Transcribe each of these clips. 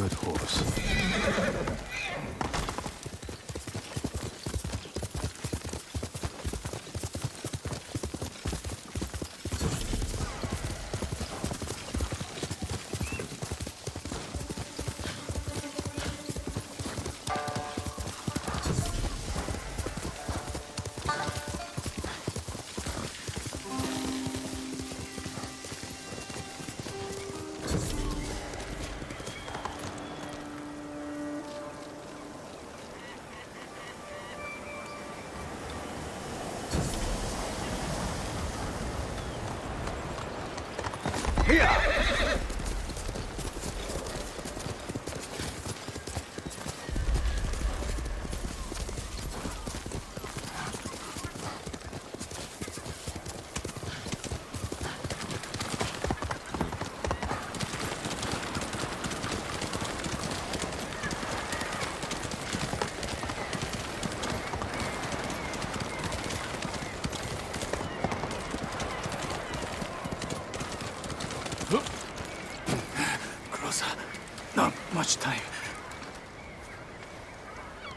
good horse. Not much time.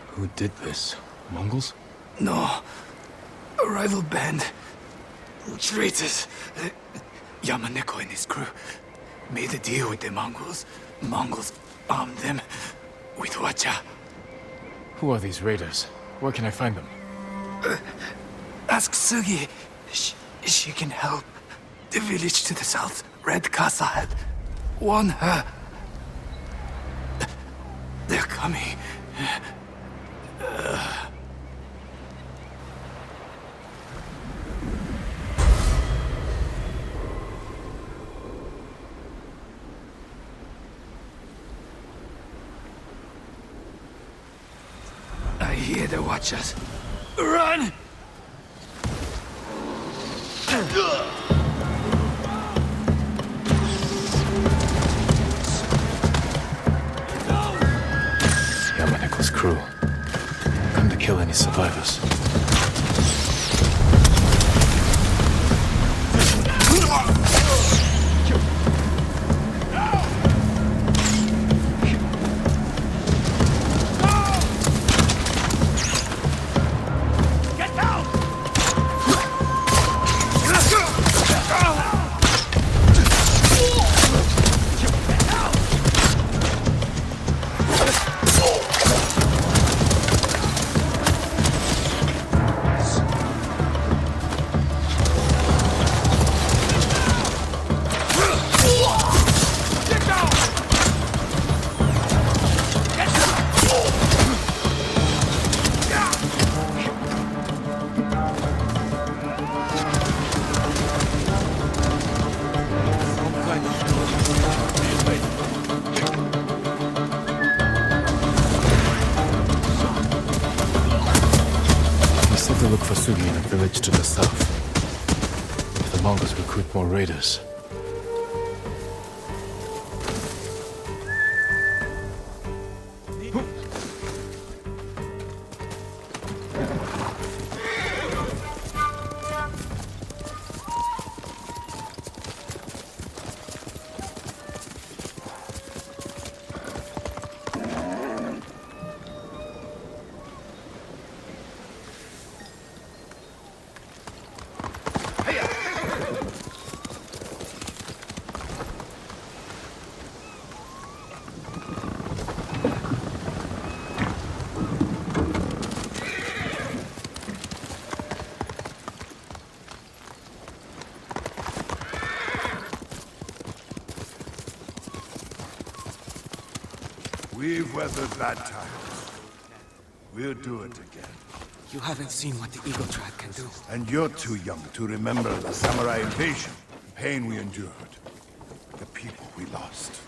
Who did this? Mongols? No. A rival band. Traitors. Yamaneko and his crew made a deal with the Mongols. Mongols armed them with wacha. Who are these raiders? Where can I find them? Ask Sugi. She can help. The village to the south, Red Casa had. Warn her. They're coming. I hear the watchers. Run! Yamaneko's crew. Come to kill any survivors. Look for Sugi in a village to the south. If the Mongols recruit more raiders. We've weathered bad times. We'll do it again. You haven't seen what the Eagle Tribe can do. And you're too young to remember the samurai invasion, the pain we endured, the people we lost.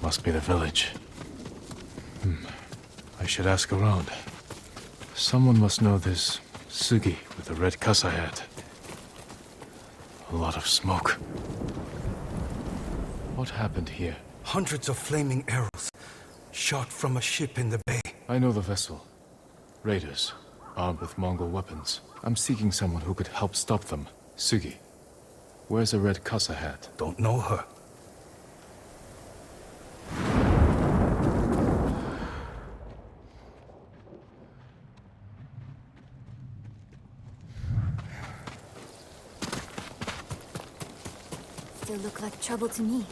Must be the village. I should ask around. Someone must know this Sugi with the red kasa hat. A lot of smoke. What happened here? Hundreds of flaming arrows shot from a ship in the bay. I know the vessel. Raiders, armed with Mongol weapons. I'm seeking someone who could help stop them. Sugi. Where's the red kasa hat? Don't know her. Still look like trouble to me.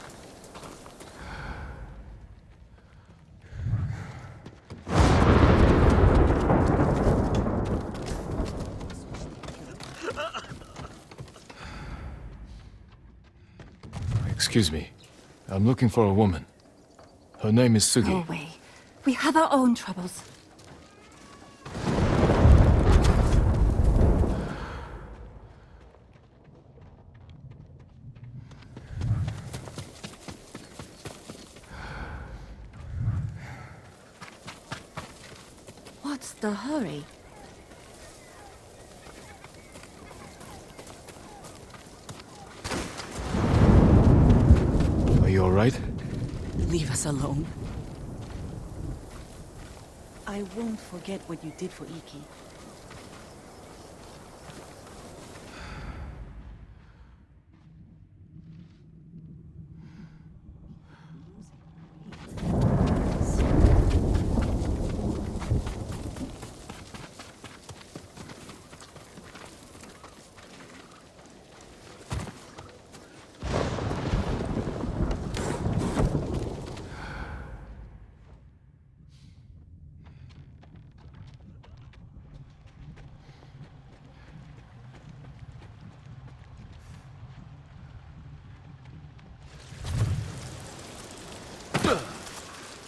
Excuse me. I'm looking for a woman. Her name is Sugi. Go away. We have our own troubles. What's the hurry? Are you alright? Leave us alone. I won't forget what you did for Iki.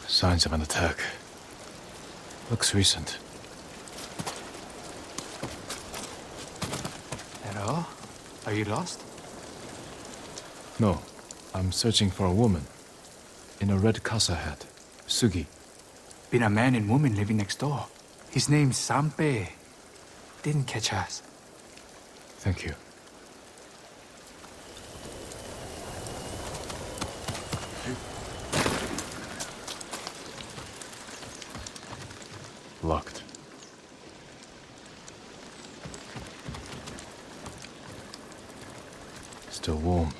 Signs of an attack. Looks recent. Hello? Are you lost? No. I'm searching for a woman. In a red kasa hat. Sugi. Been a man and woman living next door. His name's Sampe. Didn't catch us. Thank you. Locked. Still warm.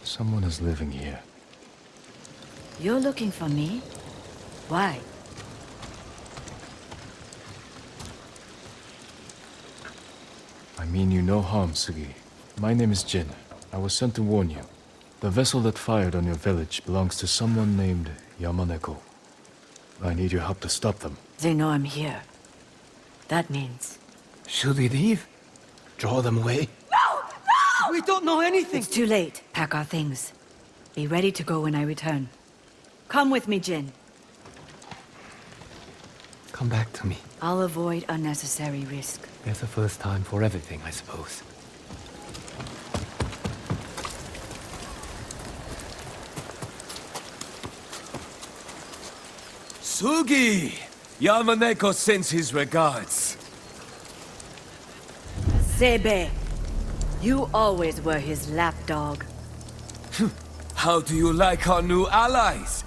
Someone is living here. You're looking for me? Why? I mean you no harm, Sugi. My name is Jin. I was sent to warn you. The vessel that fired on your village belongs to someone named Yamaneko. I need your help to stop them. They know I'm here. That means... Should we leave? Draw them away? No! No! We don't know anything! It's too late. Pack our things. Be ready to go when I return. Come with me, Jin. Come back to me. I'll avoid unnecessary risk. There's a first time for everything, I suppose. Sugi! Yamaneko sends his regards. Sebe, you always were his lapdog. How do you like our new allies?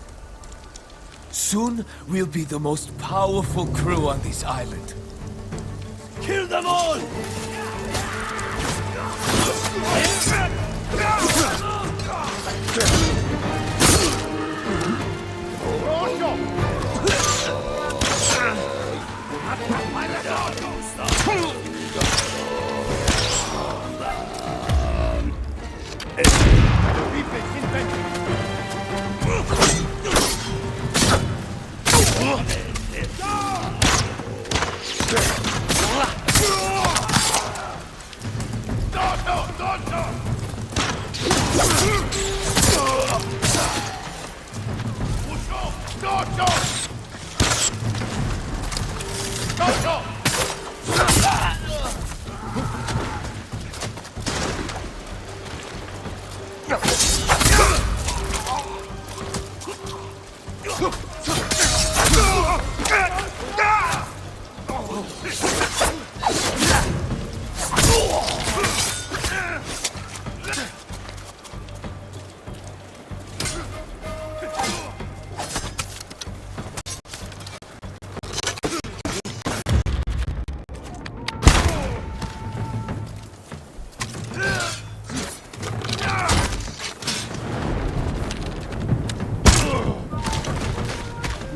Soon, we'll be the most powerful crew on this island. Kill them all!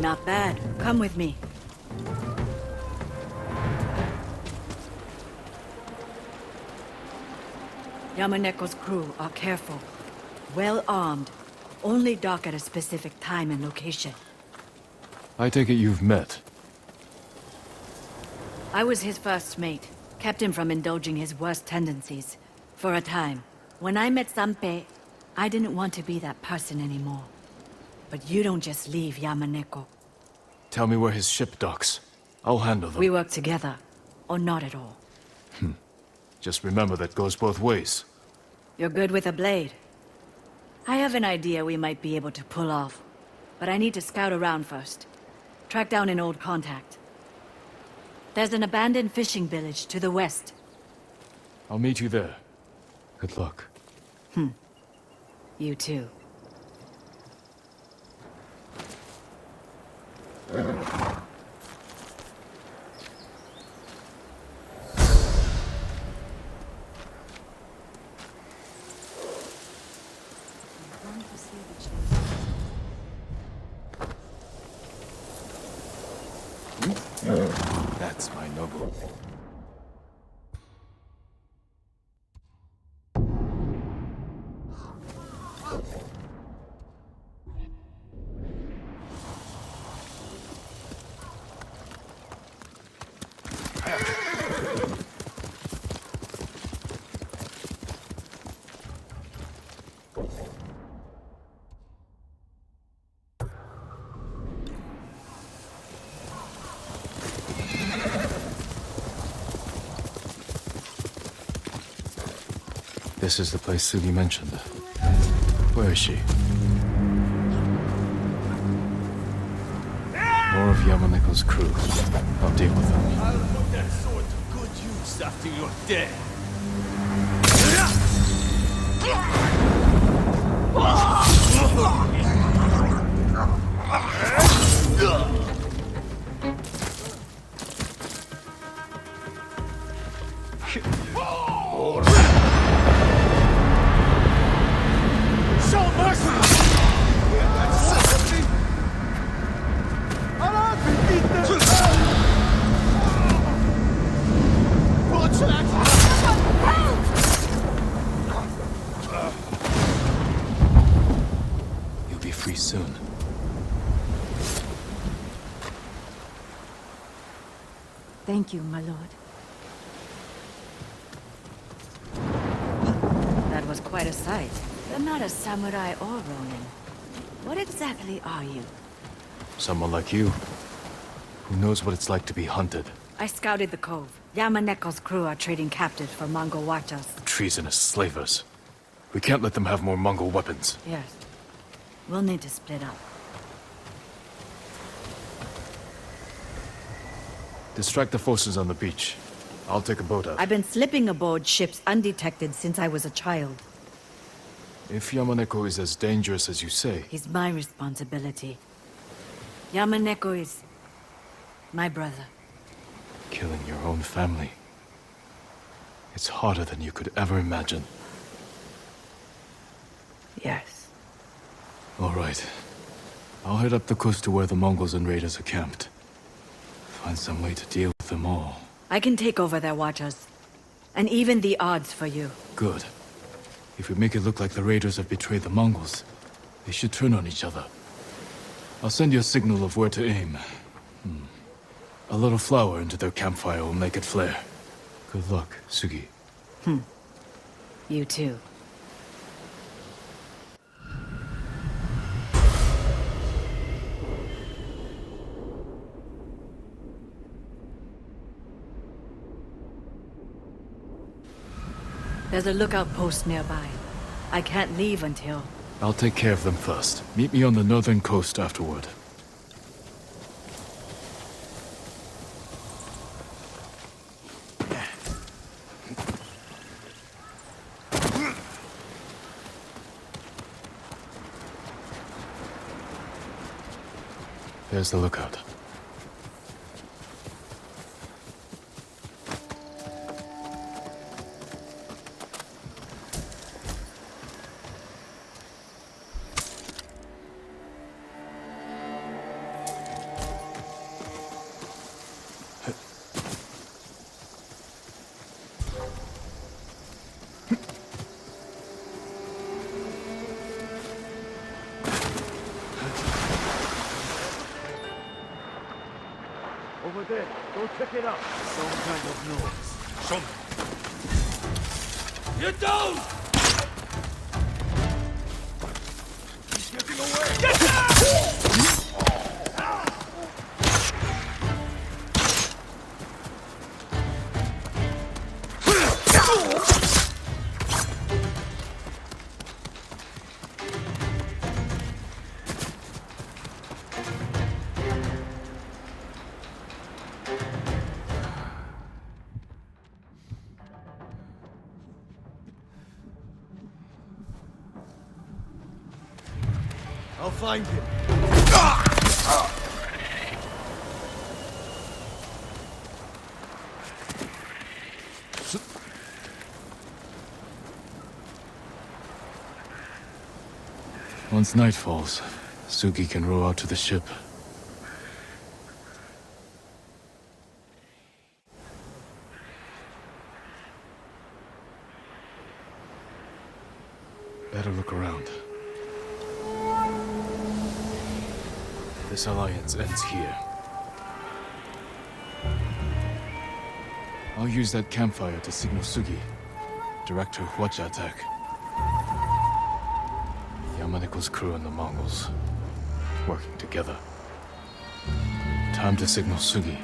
Not bad. Come with me. Yamaneko's crew are careful. Well armed. Only dock at a specific time and location. I take it you've met. I was his first mate. Kept him from indulging his worst tendencies. For a time. When I met Sanpei, I didn't want to be that person anymore. But you don't just leave Yamaneko. Tell me where his ship docks. I'll handle them. We work together. Or not at all. Just remember that goes both ways. You're good with a blade. I have an idea we might be able to pull off. But I need to scout around first. Track down an old contact. There's an abandoned fishing village to the west. I'll meet you there. Good luck. You too. That's my noble. This is the place Sugi mentioned. Where is she? More of Yamaneko's crew. I'll deal with them. I'll put that sword to good use after you're dead. Thank you, my lord. That was quite a sight. You're not a samurai or ronin. What exactly are you? Someone like you, who knows what it's like to be hunted. I scouted the cove. Yamaneko's crew are trading captives for Mongol watchers. Treasonous slavers. We can't let them have more Mongol weapons. Yes. We'll need to split up. Distract the forces on the beach. I'll take a boat out. I've been slipping aboard ships undetected since I was a child. If Yamaneko is as dangerous as you say, He's my responsibility. Yamaneko is my brother. killing your own family, it's harder than you could ever imagine. Yes. All right. I'll head up the coast to where the Mongols and raiders are camped. Find some way to deal with them all. I can take over their watchers. And even the odds for you. Good. If we make it look like the raiders have betrayed the Mongols, they should turn on each other. I'll send you a signal of where to aim. A little flour into their campfire will make it flare. Good luck, Sugi. You too. There's a lookout post nearby. I can't leave until... I'll take care of them first. Meet me on the northern coast afterward. There's the lookout. Over there. Go check it out. Some kind of noise. Some. You don't! He's getting away. I'll find him. Once night falls, Sugi can row out to the ship. Better look around. This alliance ends here. I'll use that campfire to signal Sugi. Direct her Hwacha attack. Yamaneko's crew and the Mongols, working together. Time to signal Sugi.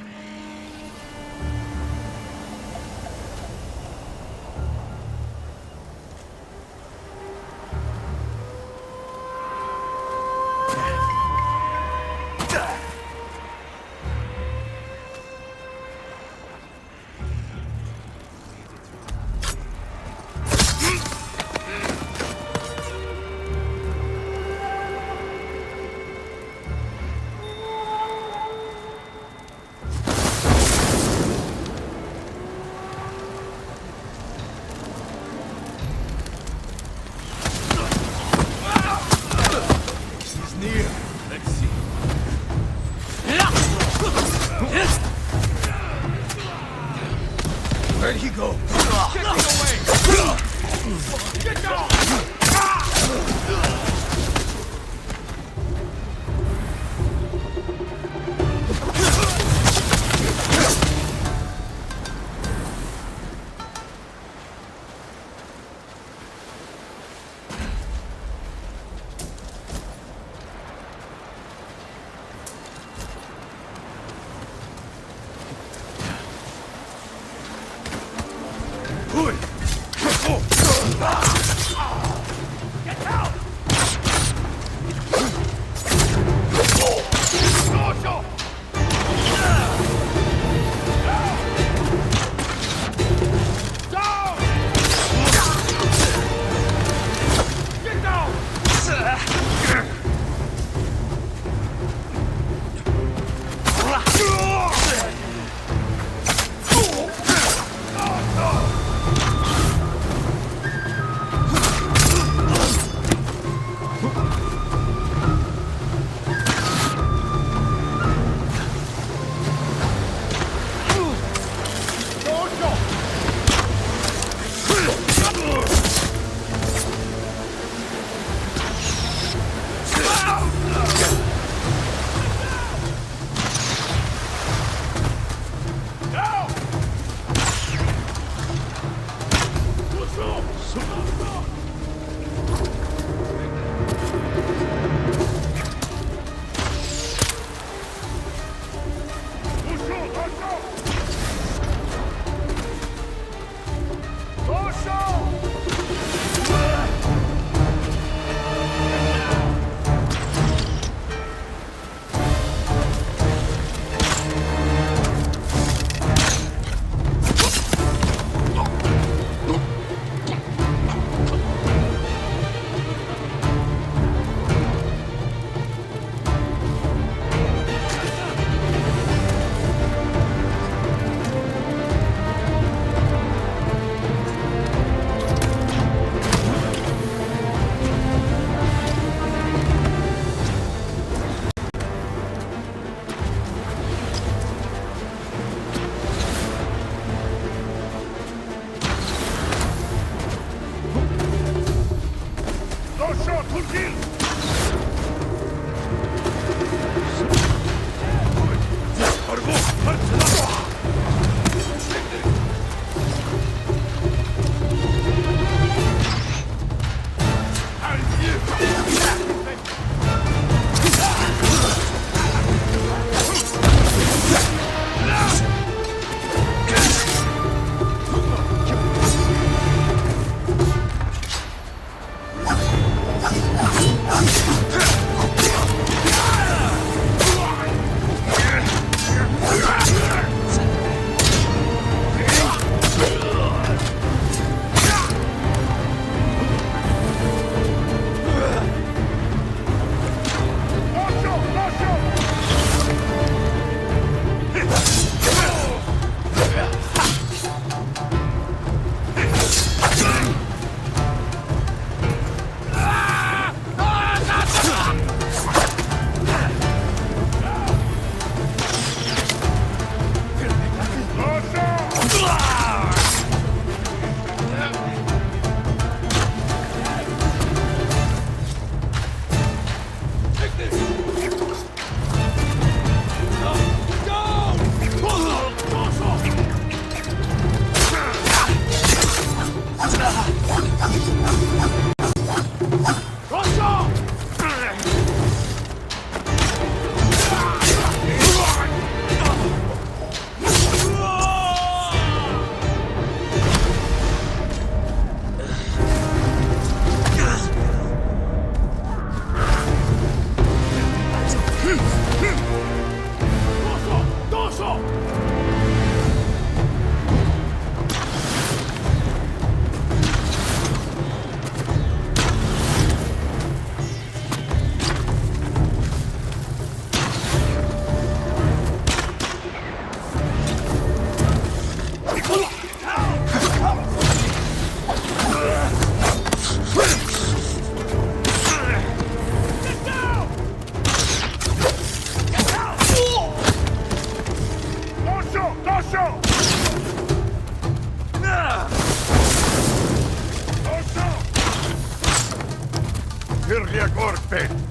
Where'd he go?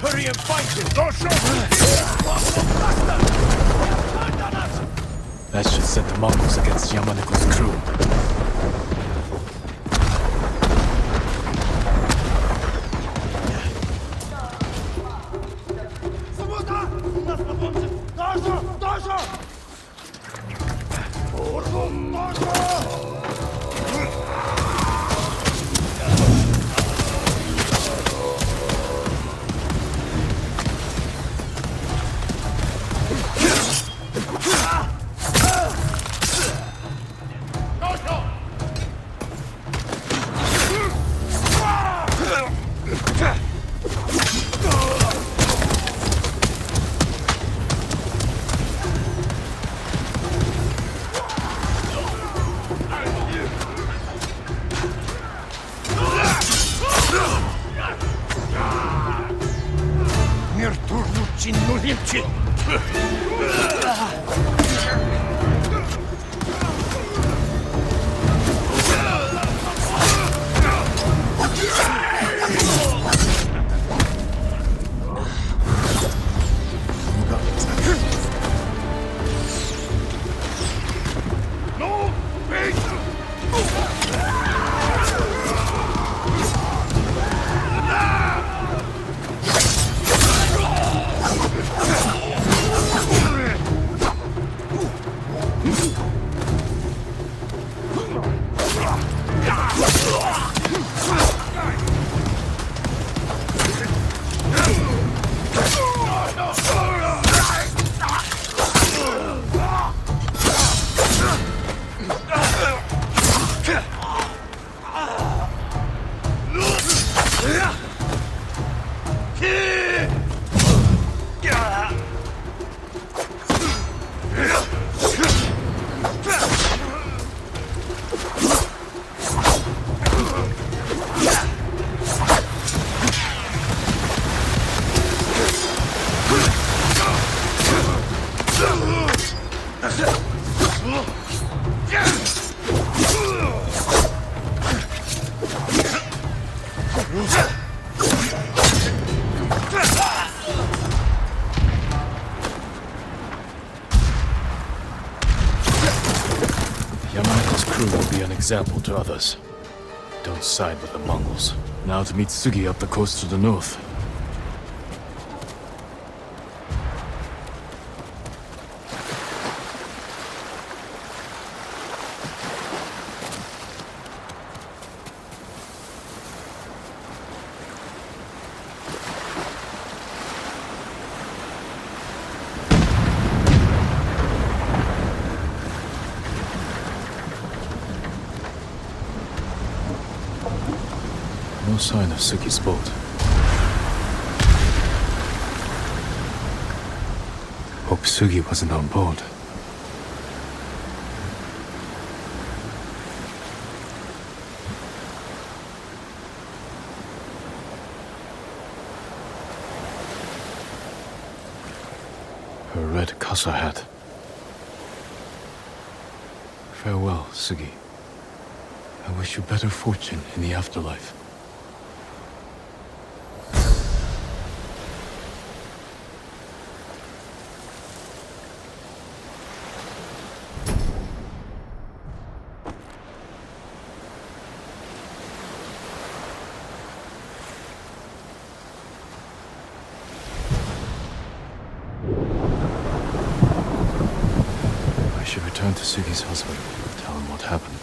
Hurry and fight him! That should set the Mongols against Yamaneko's crew. Yamaneko's crew will be an example to others. Don't side with the Mongols. Now to meet Sugi up the coast to the north. No sign of Sugi's boat. Hope Sugi wasn't on board. Her red casa hat. Farewell, Sugi. I wish you better fortune in the afterlife. I should return to Sugi's husband, tell him what happened.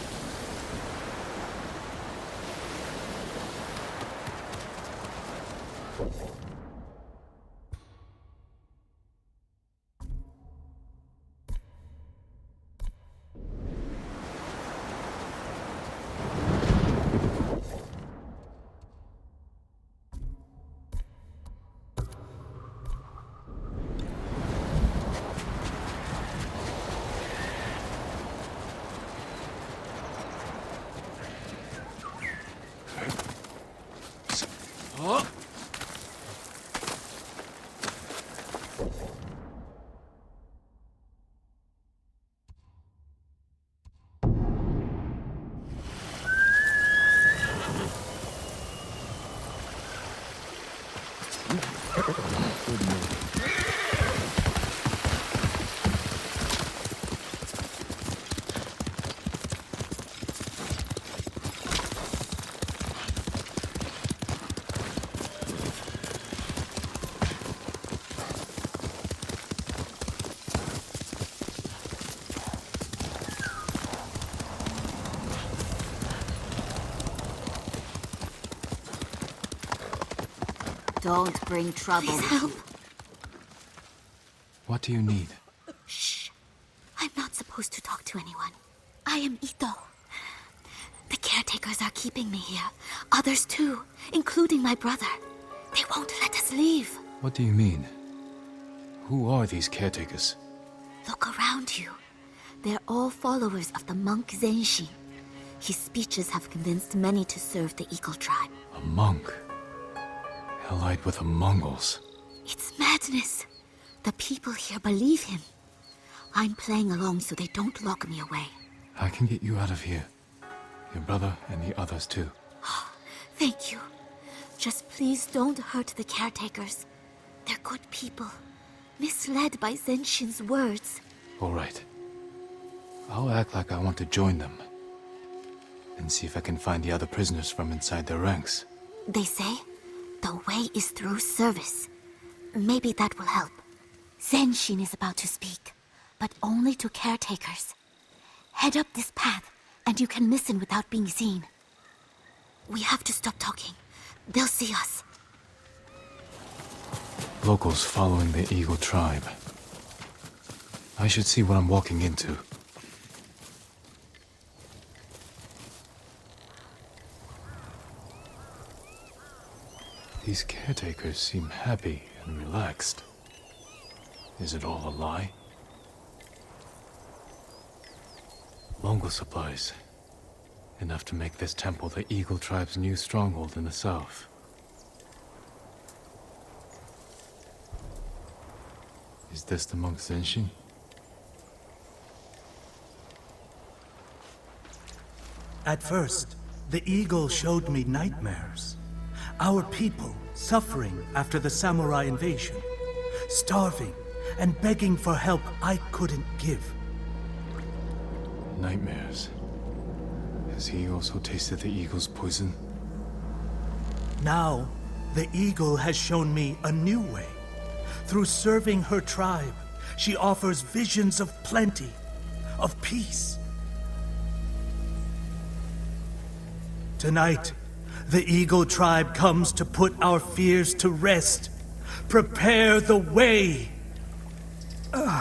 Don't bring trouble. Please help. What do you need? Shh. I'm not supposed to talk to anyone. I am Ito. The caretakers are keeping me here. Others too, including my brother. They won't let us leave. What do you mean? Who are these caretakers? Look around you. They're all followers of the monk Zenshin. His speeches have convinced many to serve the Eagle tribe. A monk. Allied with the Mongols. It's madness. The people here believe him. I'm playing along so they don't lock me away. I can get you out of here. Your brother and the others too. Thank you. Just please don't hurt the caretakers. They're good people, misled by Zenshin's words. All right. I'll act like I want to join them. And see if I can find the other prisoners from inside their ranks. They say the way is through service. Maybe that will help. Zenshin is about to speak, but only to caretakers. Head up this path, and you can listen without being seen. We have to stop talking. They'll see us. Locals following the Eagle tribe. I should see what I'm walking into. These caretakers seem happy and relaxed. Is it all a lie? Mongol supplies. Enough to make this temple the Eagle tribe's new stronghold in the south. Is this the monk Zenshin? At first, the eagle showed me nightmares. Our people suffering after the samurai invasion, starving and begging for help I couldn't give. Nightmares. Has he also tasted the eagle's poison? Now, the eagle has shown me a new way. Through serving her tribe, she offers visions of plenty, of peace. Tonight, the Eagle tribe comes to put our fears to rest. Prepare the way! The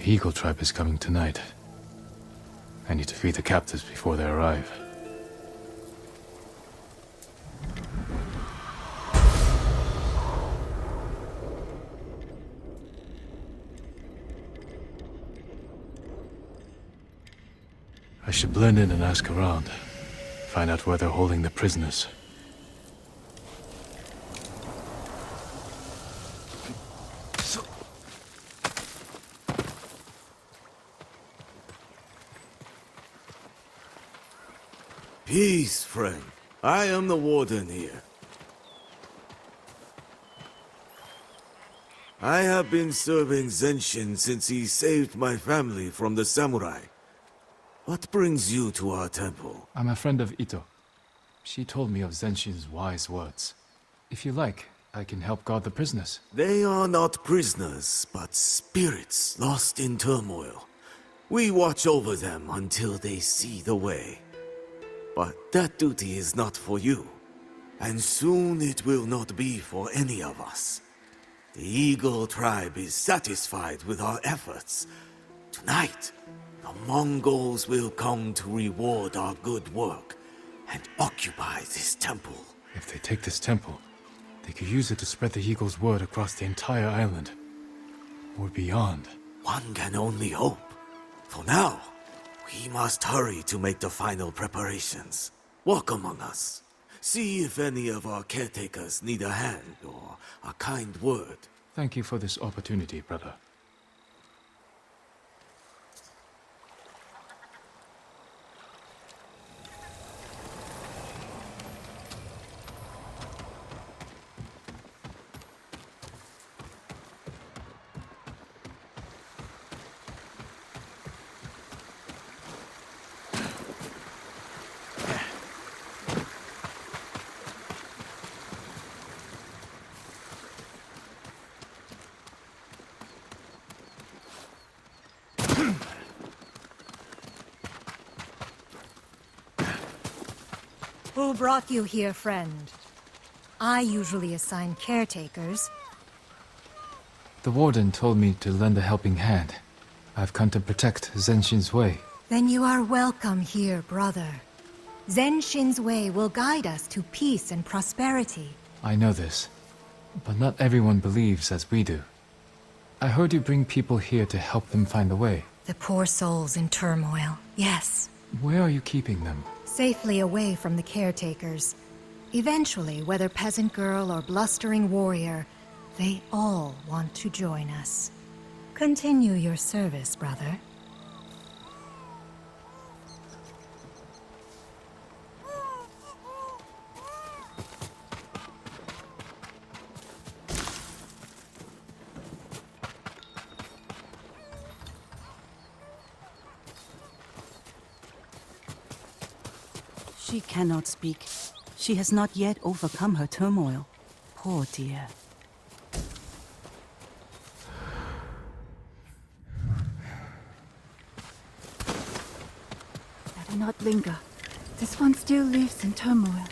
Eagle tribe is coming tonight. I need to free the captives before they arrive. I should blend in and ask around. Find out where they're holding the prisoners. Peace, friend. I am the warden here. I have been serving Zenshin since he saved my family from the samurai. What brings you to our temple? I'm a friend of Ito. She told me of Zenshin's wise words. If you like, I can help guard the prisoners. They are not prisoners, but spirits lost in turmoil. We watch over them until they see the way. But that duty is not for you. And soon it will not be for any of us. The Eagle tribe is satisfied with our efforts. Tonight, the Mongols will come to reward our good work and occupy this temple. If they take this temple, they could use it to spread the Eagle's word across the entire island. Or beyond. One can only hope. For now, we must hurry to make the final preparations. Walk among us. See if any of our caretakers need a hand or a kind word. Thank you for this opportunity, brother. Who brought you here, friend? I usually assign caretakers. The warden told me to lend a helping hand. I've come to protect Zenshin's way. Then you are welcome here, brother. Zenshin's way will guide us to peace and prosperity. I know this, but not everyone believes as we do. I heard you bring people here to help them find the way. The poor souls in turmoil, yes. Where are you keeping them? Safely away from the caretakers. Eventually, whether peasant girl or blustering warrior, they all want to join us. Continue your service, brother. She cannot speak. She has not yet overcome her turmoil. Poor dear. Better not linger. This one still lives in turmoil.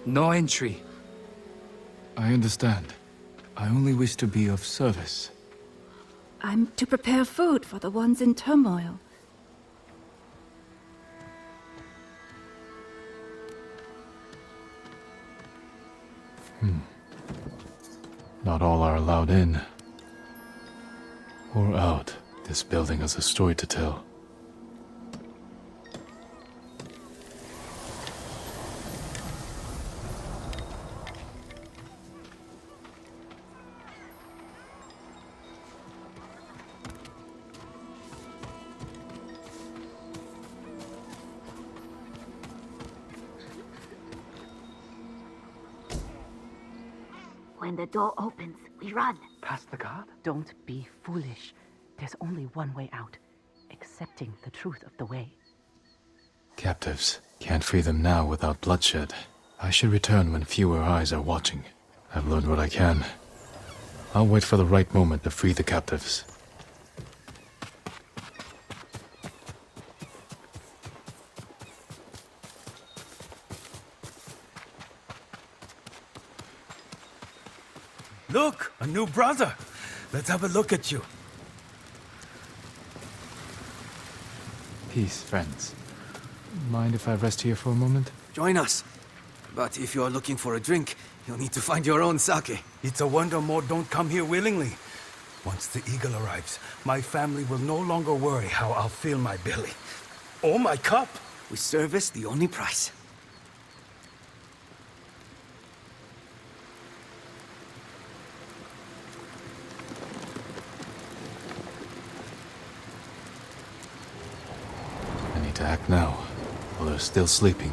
No entry. I understand. I only wish to be of service. I'm to prepare food for the ones in turmoil. Not all are allowed in. Or out. This building has a story to tell. When the door opens, we run. Past the guard? Don't be foolish. There's only one way out. Accepting the truth of the way. Captives. Can't free them now without bloodshed. I should return when fewer eyes are watching. I've learned what I can. I'll wait for the right moment to free the captives. Look, a new brother. Let's have a look at you. Peace, friends. Mind if I rest here for a moment? Join us. But if you're looking for a drink, you'll need to find your own sake. It's a wonder more don't come here willingly. Once the eagle arrives, my family will no longer worry how I'll fill my belly. Or my cup. With service, the only price. I need to act now, while they're still sleeping.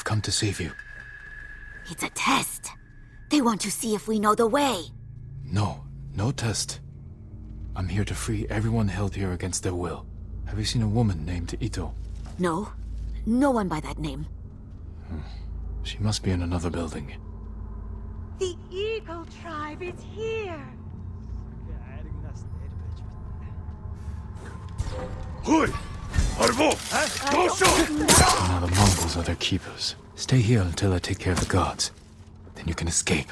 I've come to save you. It's a test. They want to see if we know the way. No, no test. I'm here to free everyone held here against their will. Have you seen a woman named Ito? No. No one by that name. She must be in another building. The Eagle tribe is here. Hui! Arvo! Now the Mongols are their keepers. Stay here until I take care of the guards. Then you can escape.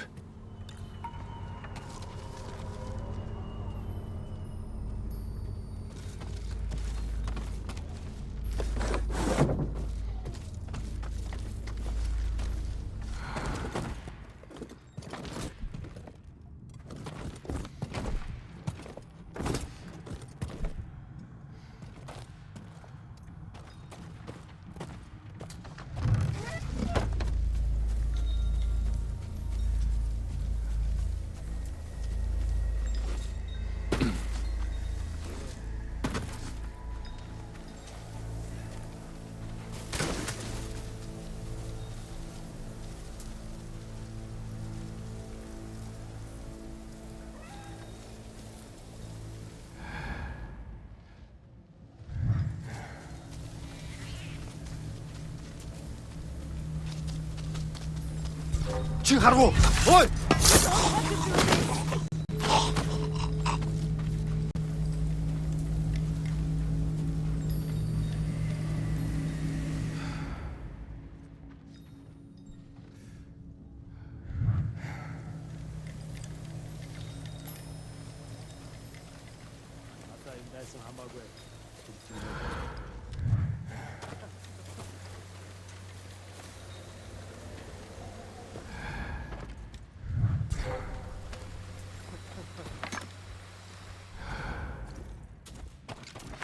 지금 가라고! 어이!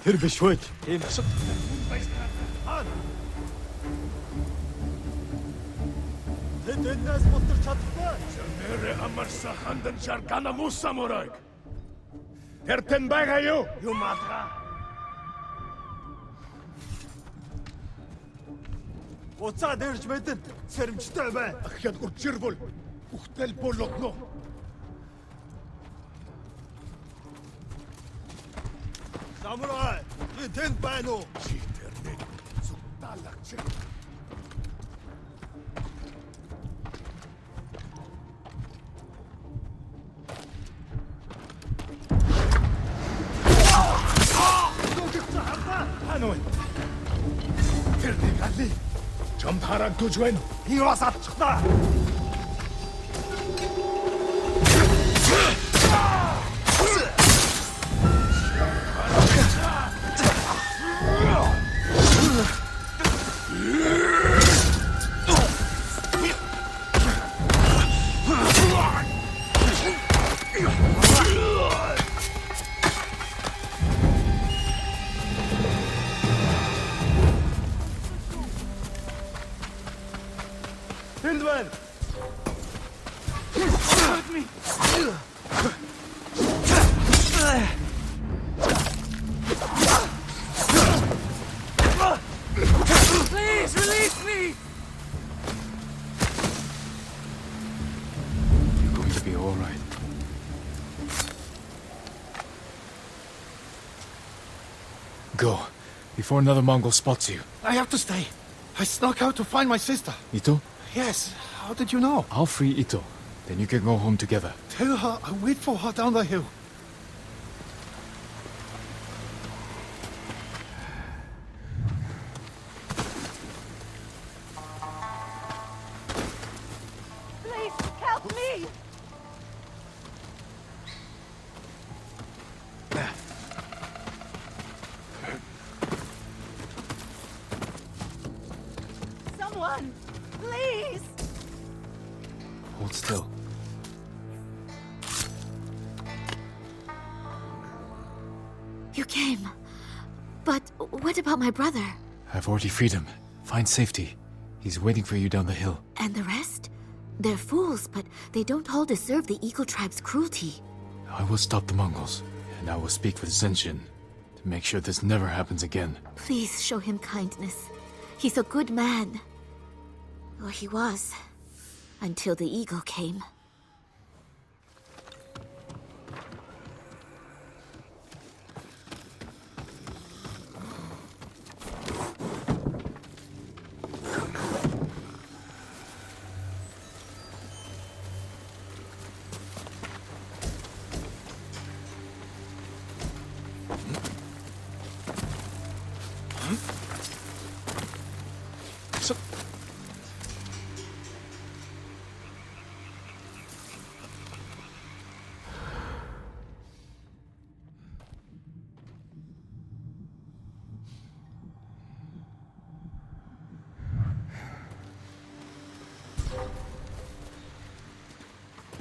Тэр биш байж. Тийм босод. Тэд энэс мотор чадахгүй. Нэрэ амарса хандан шаркана мусамурайг. Тэртэн байгаа юу? Юм алга. Уцаа дэрж мэдэн. Сэрэмжтэй бай. Ахяд үржирвол. Ухтэл болотно. Самурай, энэ тэнд байна уу? Чи тэрнийг зүгтаалагч. Ханой. Тэрнийг алли. Чамд харагдаж байна. Би бас авчихлаа. Тэнд байна. Hurt me. Please release me! You're going to be all right. Go, before another Mongol spots you. I have to stay. I snuck out to find my sister. Ito? Yes. How did you know? I'll free Ito. Then you can go home together. Tell her I'll wait for her down the hill. Please, help me! Someone! Please! Hold still. You came. But what about my brother? I've already freed him. Find safety. He's waiting for you down the hill. And the rest? They're fools, but they don't all deserve the Eagle Tribe's cruelty. I will stop the Mongols, and I will speak with Zenshin to make sure this never happens again. Please show him kindness. He's a good man. Well, he was. Until the eagle came.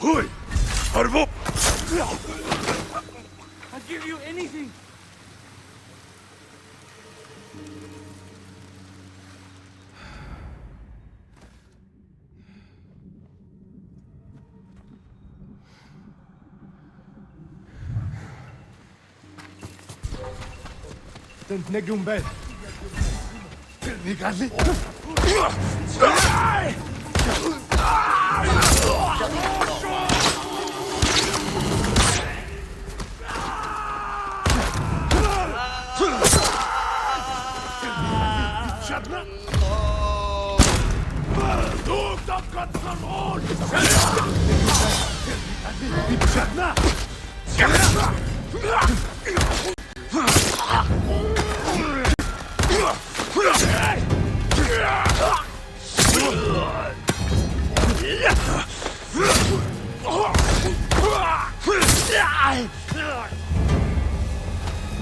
Oi! Harvo! I'll give you anything. Negumbel! Nigali!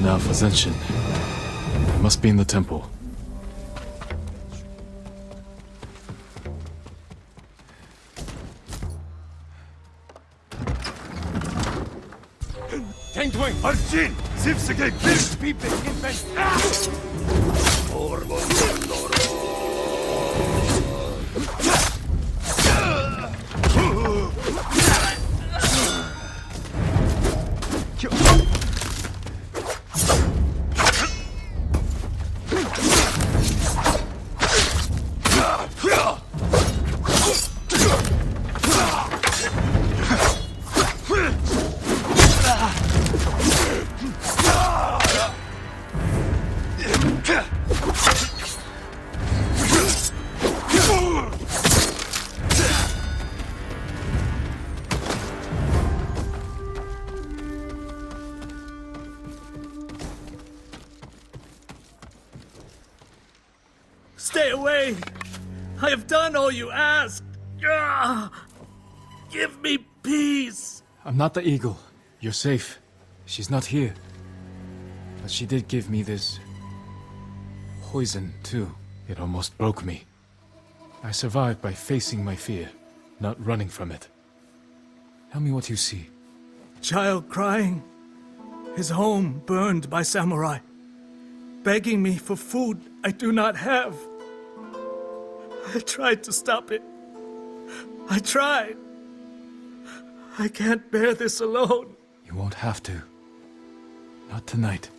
Now for Zenshin. It must be in the temple. Tengdwing! Arjin! Zivsige! Bild! Pipe! Inven! Stay away! I have done all you asked! Ah! Give me peace! I'm not the eagle. You're safe. She's not here. But she did give me this poison, too. It almost broke me. I survived by facing my fear, not running from it. Tell me what you see. Child crying. His home burned by samurai. Begging me for food I do not have. I tried to stop it. I tried. I can't bear this alone. You won't have to. Not tonight.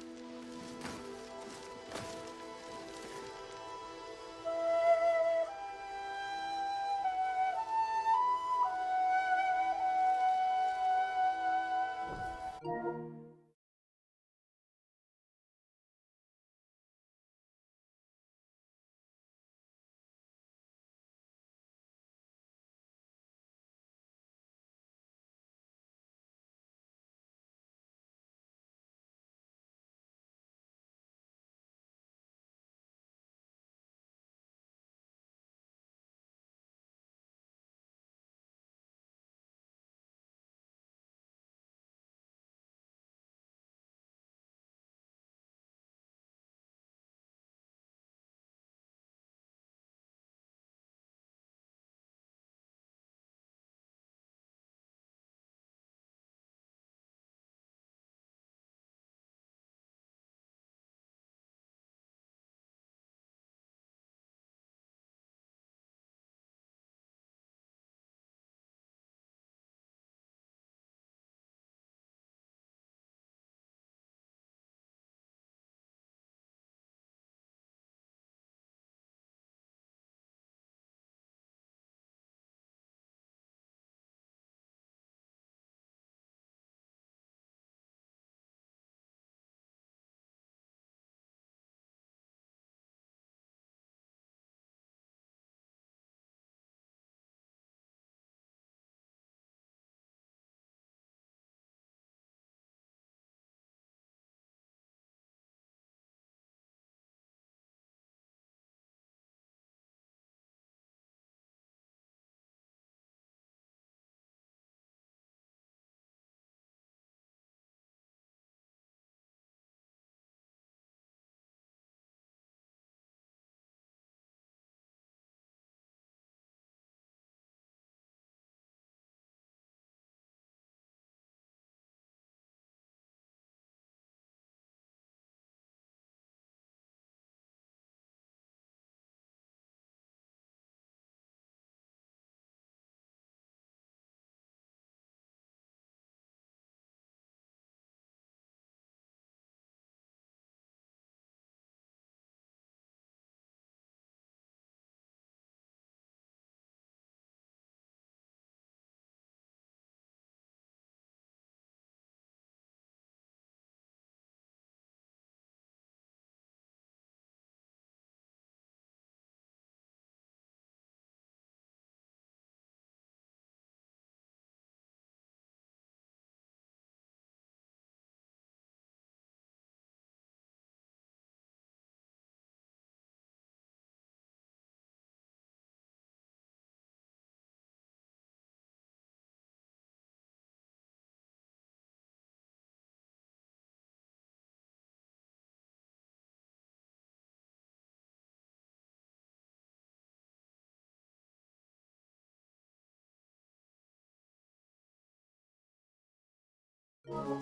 Her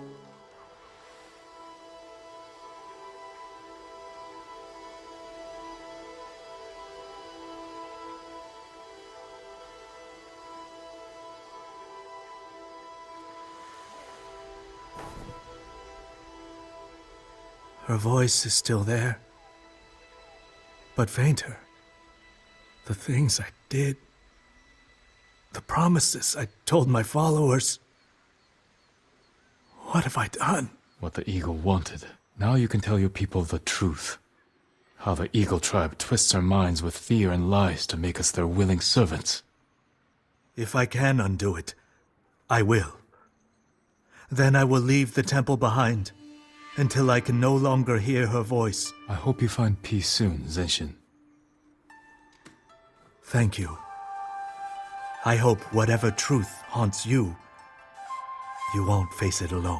voice is still there, but fainter. The things I did, the promises I told my followers. What have I done? What the Eagle wanted. Now you can tell your people the truth. How the Eagle tribe twists our minds with fear and lies to make us their willing servants. If I can undo it, I will. Then I will leave the temple behind, until I can no longer hear her voice. I hope you find peace soon, Zenshin. Thank you. I hope whatever truth haunts you, you won't face it alone.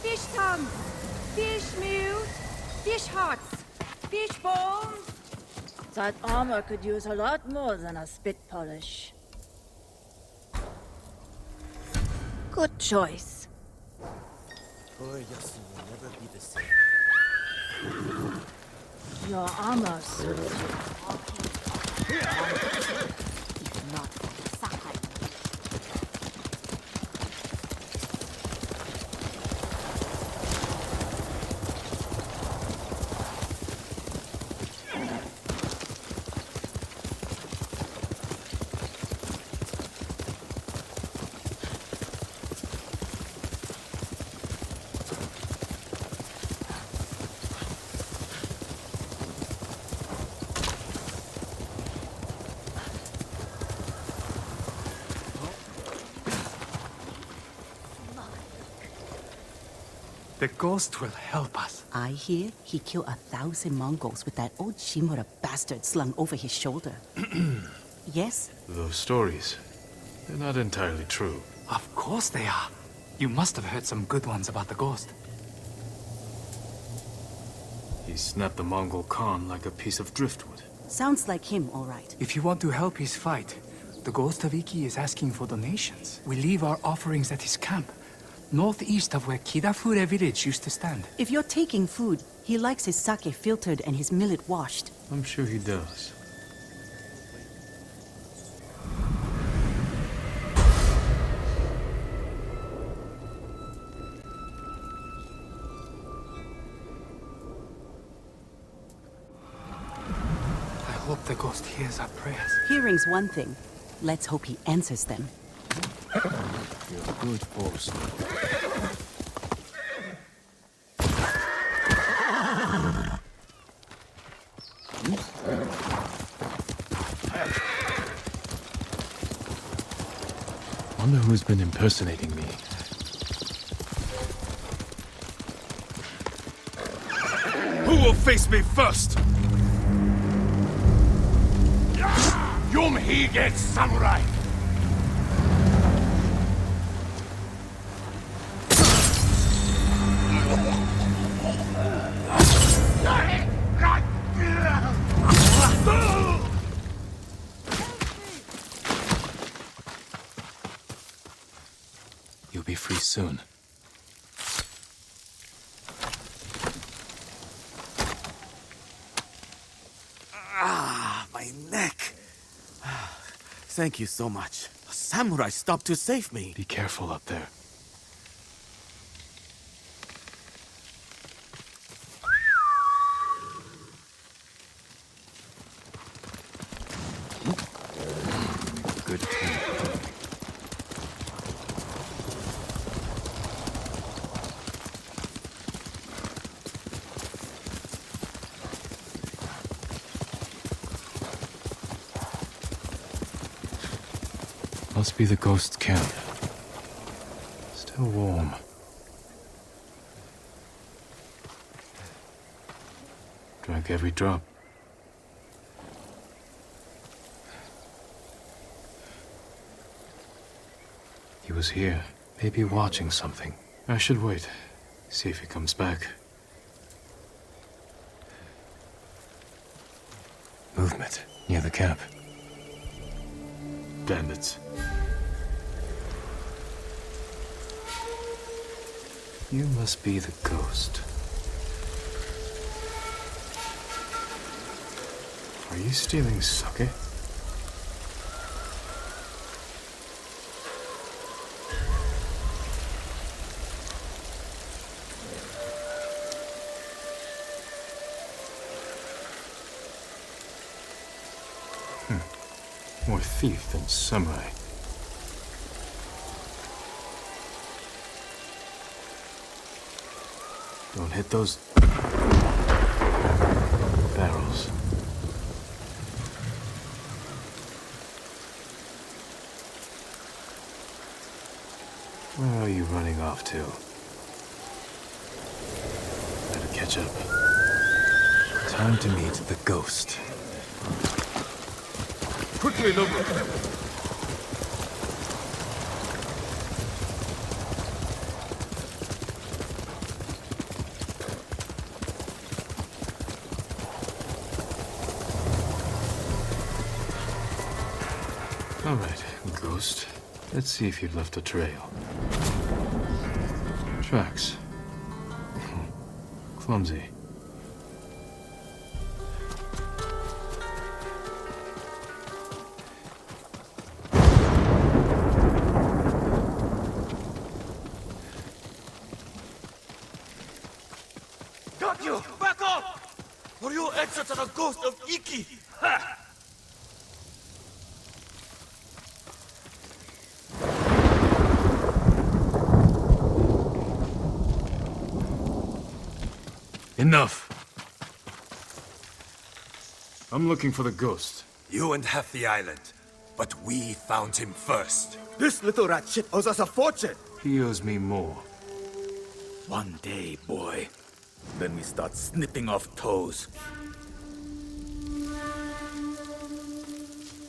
Fish tongue, fish meal, fish hearts, fish bones. That armor could use a lot more than a spit polish. Good choice. Poor Yasu will never be the same. Your armor suits you. If not for the Sakai. The ghost will help us. I hear he killed 1,000 Mongols with that old Shimura bastard slung over his shoulder. Yes? Those stories, they're not entirely true. Of course they are. You must have heard some good ones about the ghost. He snapped the Mongol Khan like a piece of driftwood. Sounds like him, all right. If you want to help his fight, the ghost of Iki is asking for donations. We leave our offerings at his camp, northeast of where Kidafure village used to stand. If you're taking food, he likes his sake filtered and his millet washed. I'm sure he does. I hope the ghost hears our prayers. Hearing's one thing. Let's hope he answers them. You're a good boss. Wonder who's been impersonating me. Who will face me first? Yum he gets samurai! You'll be free soon. Ah, my neck. Thank you so much. A samurai stopped to save me. Be careful up there. Good team. Must be the ghost camp. Still warm. Drank every drop. He was here, maybe watching something. I should wait, see if he comes back. Movement near the camp. Bandits. You must be the ghost. Are you stealing sake? More thief than samurai. Don't hit those barrels. Where are you running off to? Better catch up. Time to meet the ghost. Quickly, Lobo! All right, ghost. Let's see if you've left a trail. Tracks. Clumsy. Got you! Back off! Or you'll answer to the ghost of Iki! Ha! Enough! I'm looking for the ghost. You and half the island, but we found him first. This little rat shit owes us a fortune! He owes me more. One day, boy. Then we start snipping off toes.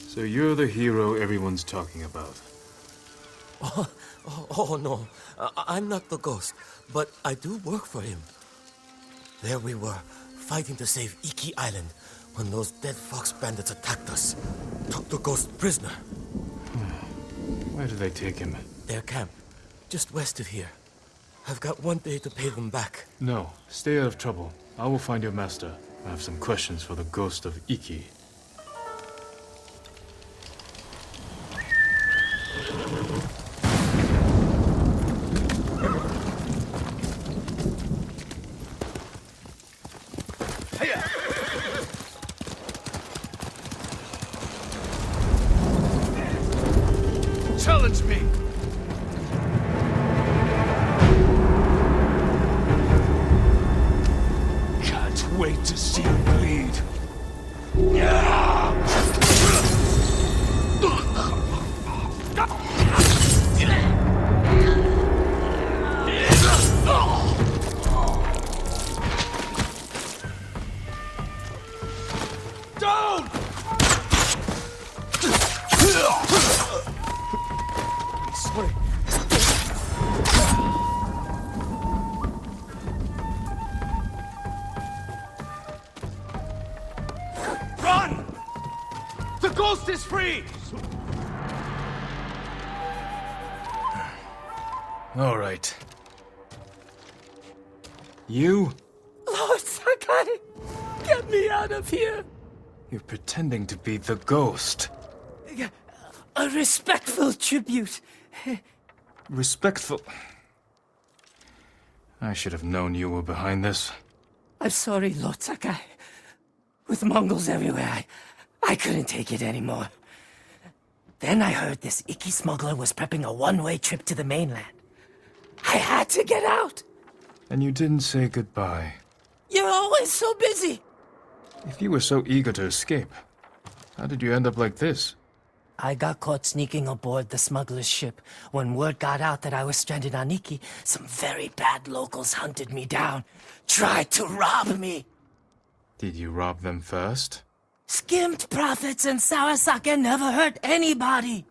So you're the hero everyone's talking about. Oh no, I'm not the ghost, but I do work for him. There we were, fighting to save Iki Island, when those dead fox bandits attacked us. Took the ghost prisoner. Where did they take him? Their camp, just west of here. I've got one day to pay them back. No, stay out of trouble. I will find your master. I have some questions for the ghost of Iki. Challenge me! Can't wait to see you bleed. Down! ghost is free! All right. You? Lord Sakai, get me out of here! You're pretending to be the ghost. A respectful tribute. Respectful. I should have known you were behind this. I'm sorry, Lord Sakai. With Mongols everywhere, I couldn't take it anymore. Then I heard this Iki smuggler was prepping a one-way trip to the mainland. I had to get out! And you didn't say goodbye. You're always so busy! If you were so eager to escape, how did you end up like this? I got caught sneaking aboard the smuggler's ship. When word got out that I was stranded on Iki, some very bad locals hunted me down, tried to rob me. Did you rob them first? Skimmed profits and Sarasaka never hurt anybody.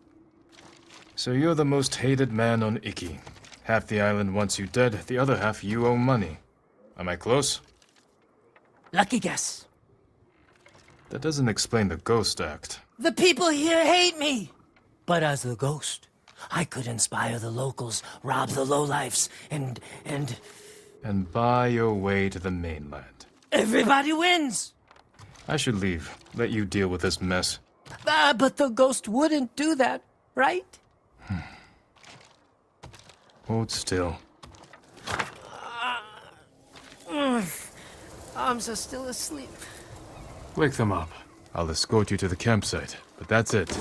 So you're the most hated man on Iki. Half the island wants you dead, the other half you owe money. Am I close? Lucky guess. That doesn't explain the ghost act. The people here hate me. But as the ghost, I could inspire the locals, rob the lowlifes, and... And buy your way to the mainland. Everybody wins! I should leave. Let you deal with this mess. But the ghost wouldn't do that, right? Hold still. Arms are still asleep. Wake them up. I'll escort you to the campsite, but that's it.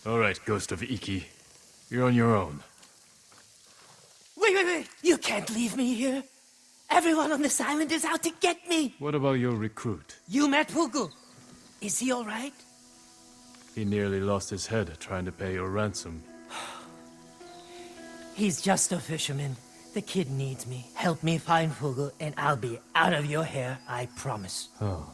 All right, Ghost of Iki. You're on your own. Wait! You can't leave me here. Everyone on this island is out to get me. What about your recruit? You met Fugu. Is he all right? He nearly lost his head trying to pay your ransom. He's just a fisherman. The kid needs me. Help me find Fugu, and I'll be out of your hair, I promise. Oh,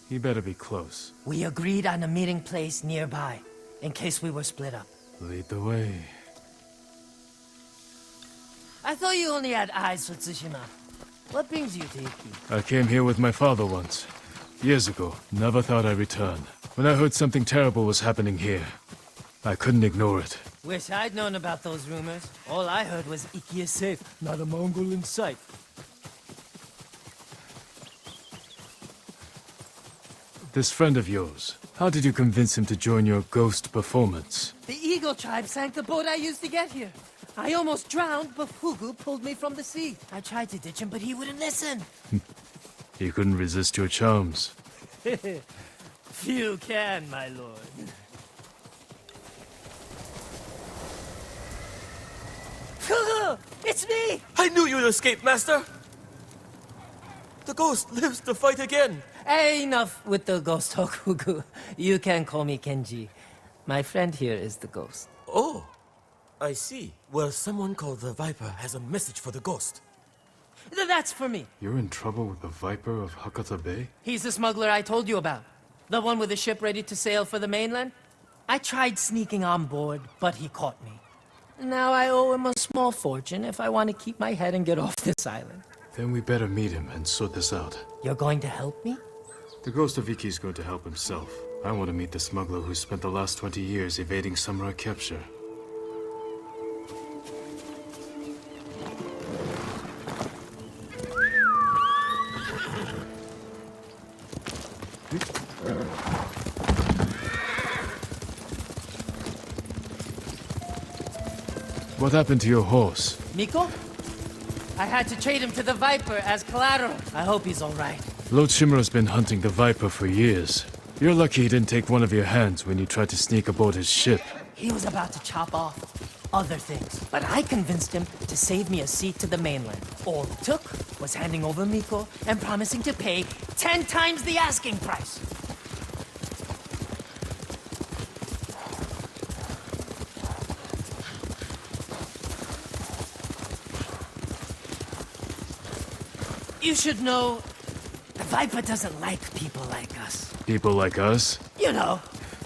he better be close. We agreed on a meeting place nearby, in case we were split up. Lead the way. I thought you only had eyes for Tsushima. What brings you to Iki? I came here with my father once. Years ago. Never thought I'd return. When I heard something terrible was happening here, I couldn't ignore it. Wish I'd known about those rumors. All I heard was Iki is safe, not a Mongol in sight. This friend of yours, how did you convince him to join your ghost performance? The Eagle tribe sank the boat I used to get here. I almost drowned, but Fugu pulled me from the sea. I tried to ditch him, but he wouldn't listen. He couldn't resist your charms. Few can, my lord. Fugu! It's me! I knew you'd escape, Master! The ghost lives to fight again! Hey, enough with the ghost talk, Fugu. You can call me Kenji. My friend here is the ghost. Oh, I see. Well, someone called the Viper has a message for the ghost. That's for me. You're in trouble with the Viper of Hakata Bay? He's the smuggler I told you about. The one with the ship ready to sail for the mainland. I tried sneaking on board, but he caught me. Now I owe him a small fortune if I want to keep my head and get off this island. Then we better meet him and sort this out. You're going to help me? The Ghost of Iki is going to help himself. I want to meet the smuggler who spent the last 20 years evading samurai capture. What happened to your horse? Miko? I had to trade him to the Viper as collateral. I hope he's alright. Lord Shimura's been hunting the Viper for years. You're lucky he didn't take one of your hands when you tried to sneak aboard his ship. He was about to chop off other things, but I convinced him to save me a seat to the mainland. All it took was handing over Miko and promising to pay 10 times the asking price. You should know, the Viper doesn't like people like us. People like us? You know,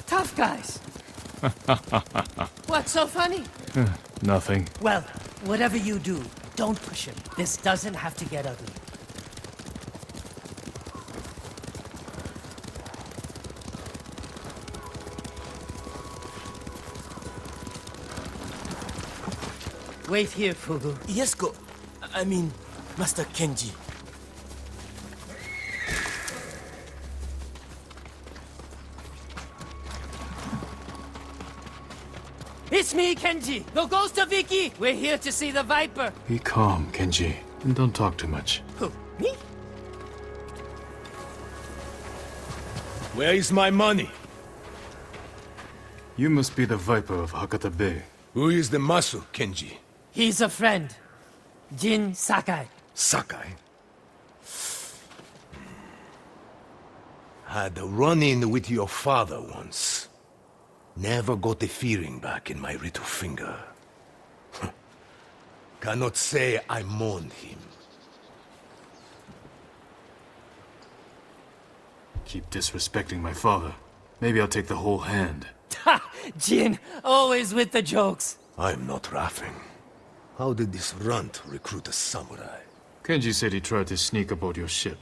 tough guys. What's so funny? Nothing. Well, whatever you do, don't push him. This doesn't have to get ugly. Wait here, Fugu. Yes, I mean, Master Kenji. It's me, Kenji, the Ghost of Iki. We're here to see the Viper. Be calm, Kenji, and don't talk too much. Who, me? Where is my money? You must be the Viper of Hakata Bay. Who is the muscle, Kenji? He's a friend. Jin Sakai. Sakai? Had a run-in with your father once. Never got the feeling back in my little finger. Cannot say I mourned him. Keep disrespecting my father. Maybe I'll take the whole hand. Ha! Jin, always with the jokes. I'm not laughing. How did this runt recruit a samurai? Kenji said he tried to sneak aboard your ship.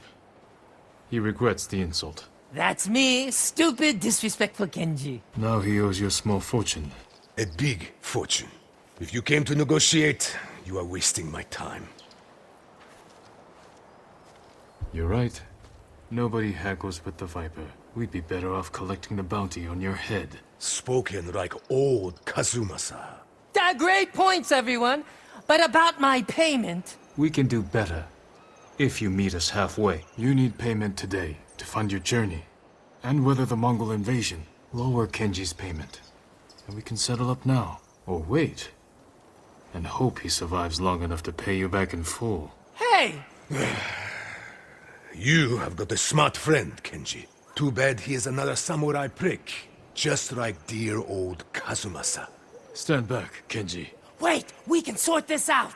He regrets the insult. That's me, stupid, disrespectful Kenji. Now he owes you a small fortune. A big fortune. If you came to negotiate, you are wasting my time. You're right. Nobody haggles with the Viper. We'd be better off collecting the bounty on your head. Spoken like old Kazumasa. Great points, everyone. But about my payment... We can do better. If you meet us halfway. You need payment today to fund your journey. And weather the Mongol invasion. Lower Kenji's payment. And we can settle up now. Or wait. And hope he survives long enough to pay you back in full. Hey! You have got a smart friend, Kenji. Too bad he is another samurai prick. Just like dear old Kazumasa. Stand back, Kenji. Wait! We can sort this out!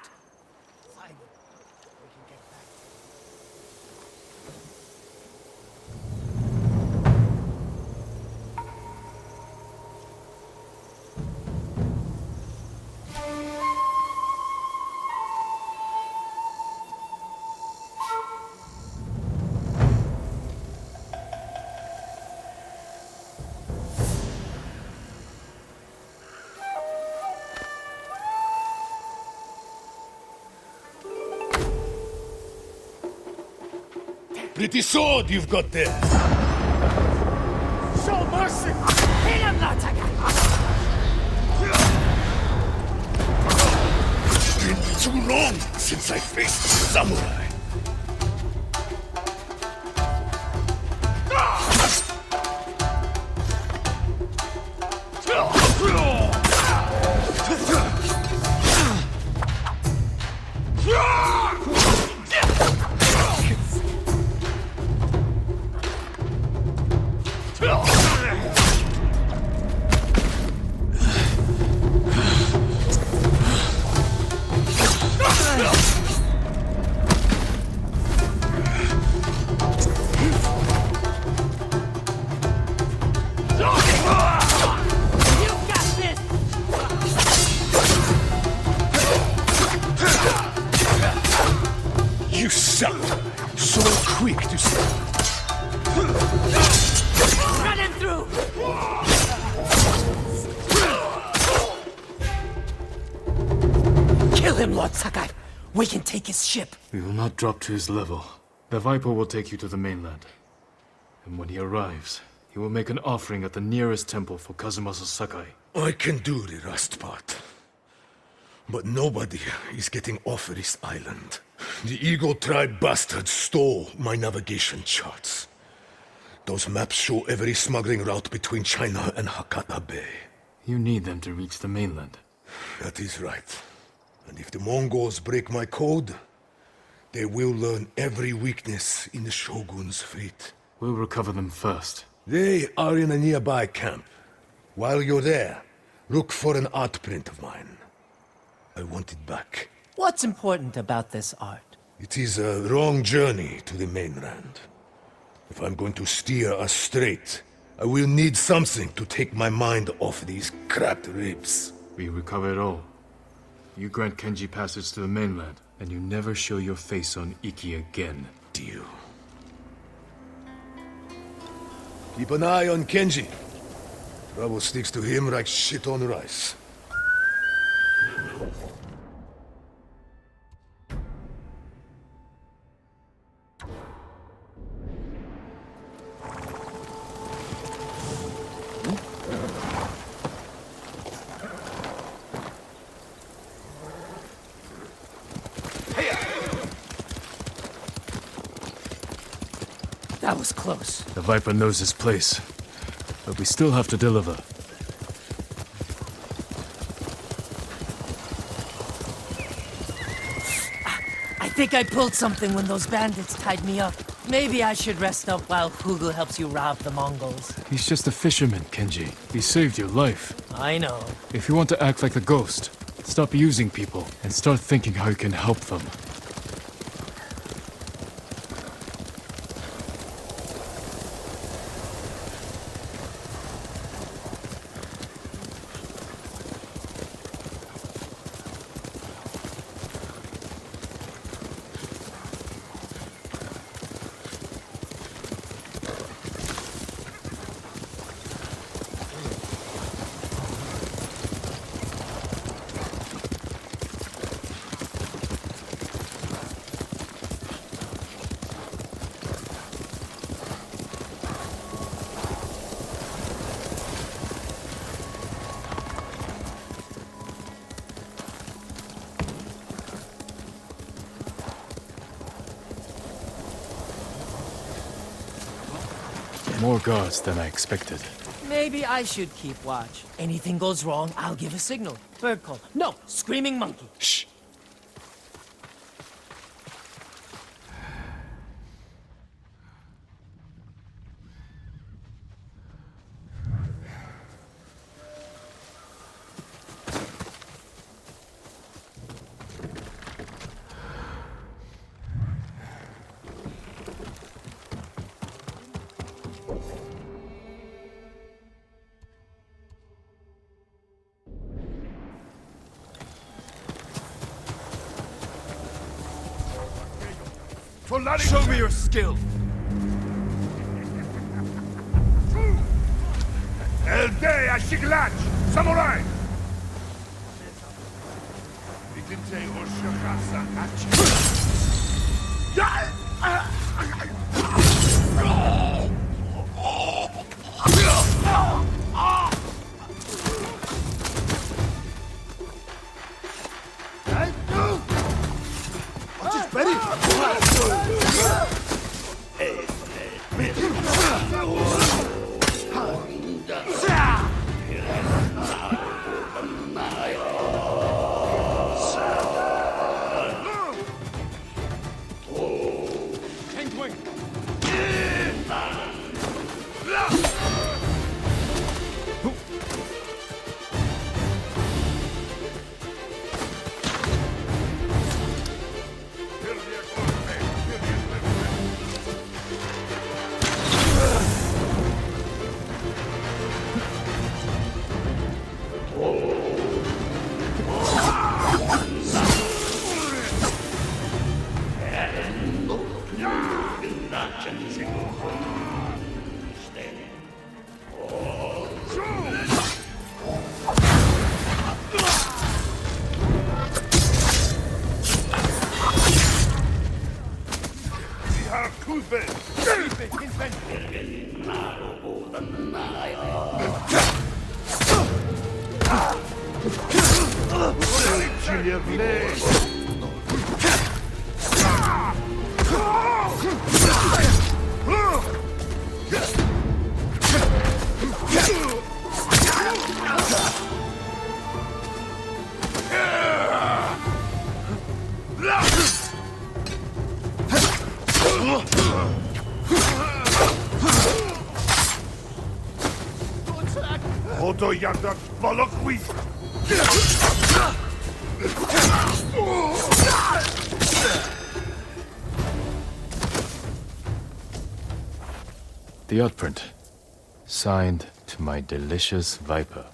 Pretty sword you've got there. Show mercy! Hit him, Lataka! It's been too long since I faced a samurai. Lord Sakai. We can take his ship. We will not drop to his level. The Viper will take you to the mainland. And when he arrives, he will make an offering at the nearest temple for Kazumasa Sakai. I can do the rust part. But nobody is getting off this island. The Eagle Tribe bastards stole my navigation charts. Those maps show every smuggling route between China and Hakata Bay. You need them to reach the mainland. That is right. And if the Mongols break my code, they will learn every weakness in the Shogun's fleet. We'll recover them first. They are in a nearby camp. While you're there, look for an art print of mine. I want it back. What's important about this art? It is a long journey to the mainland. If I'm going to steer us straight, I will need something to take my mind off these cracked ribs. We recover it all. You grant Kenji passage to the mainland, and you never show your face on Iki again. Deal. Keep an eye on Kenji. Trouble sticks to him like shit on rice. That was close. The Viper knows his place, but we still have to deliver. I think I pulled something when those bandits tied me up. Maybe I should rest up while Hugo helps you rob the Mongols. He's just a fisherman, Kenji. He saved your life. I know. If you want to act like the Ghost, stop using people and start thinking how you can help them. More guards than I expected. Maybe I should keep watch. Anything goes wrong, I'll give a signal. Bird call. No, screaming monkey. Shh. Show me your skill! Elde Ashiglach! Samurai! Bikinte Oshakasa Oto yandak balokwi! The outprint. Signed to my delicious viper.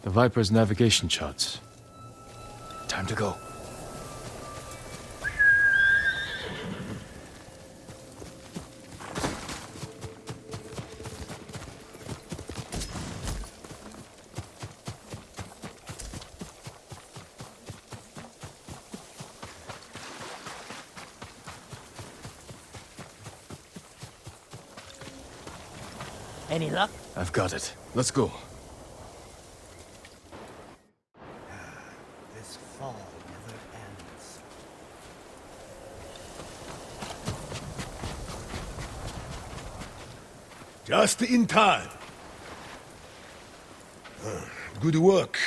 The Viper's navigation charts. Time to go. Any luck? I've got it. Let's go. This fall never ends. Just in time. Good work.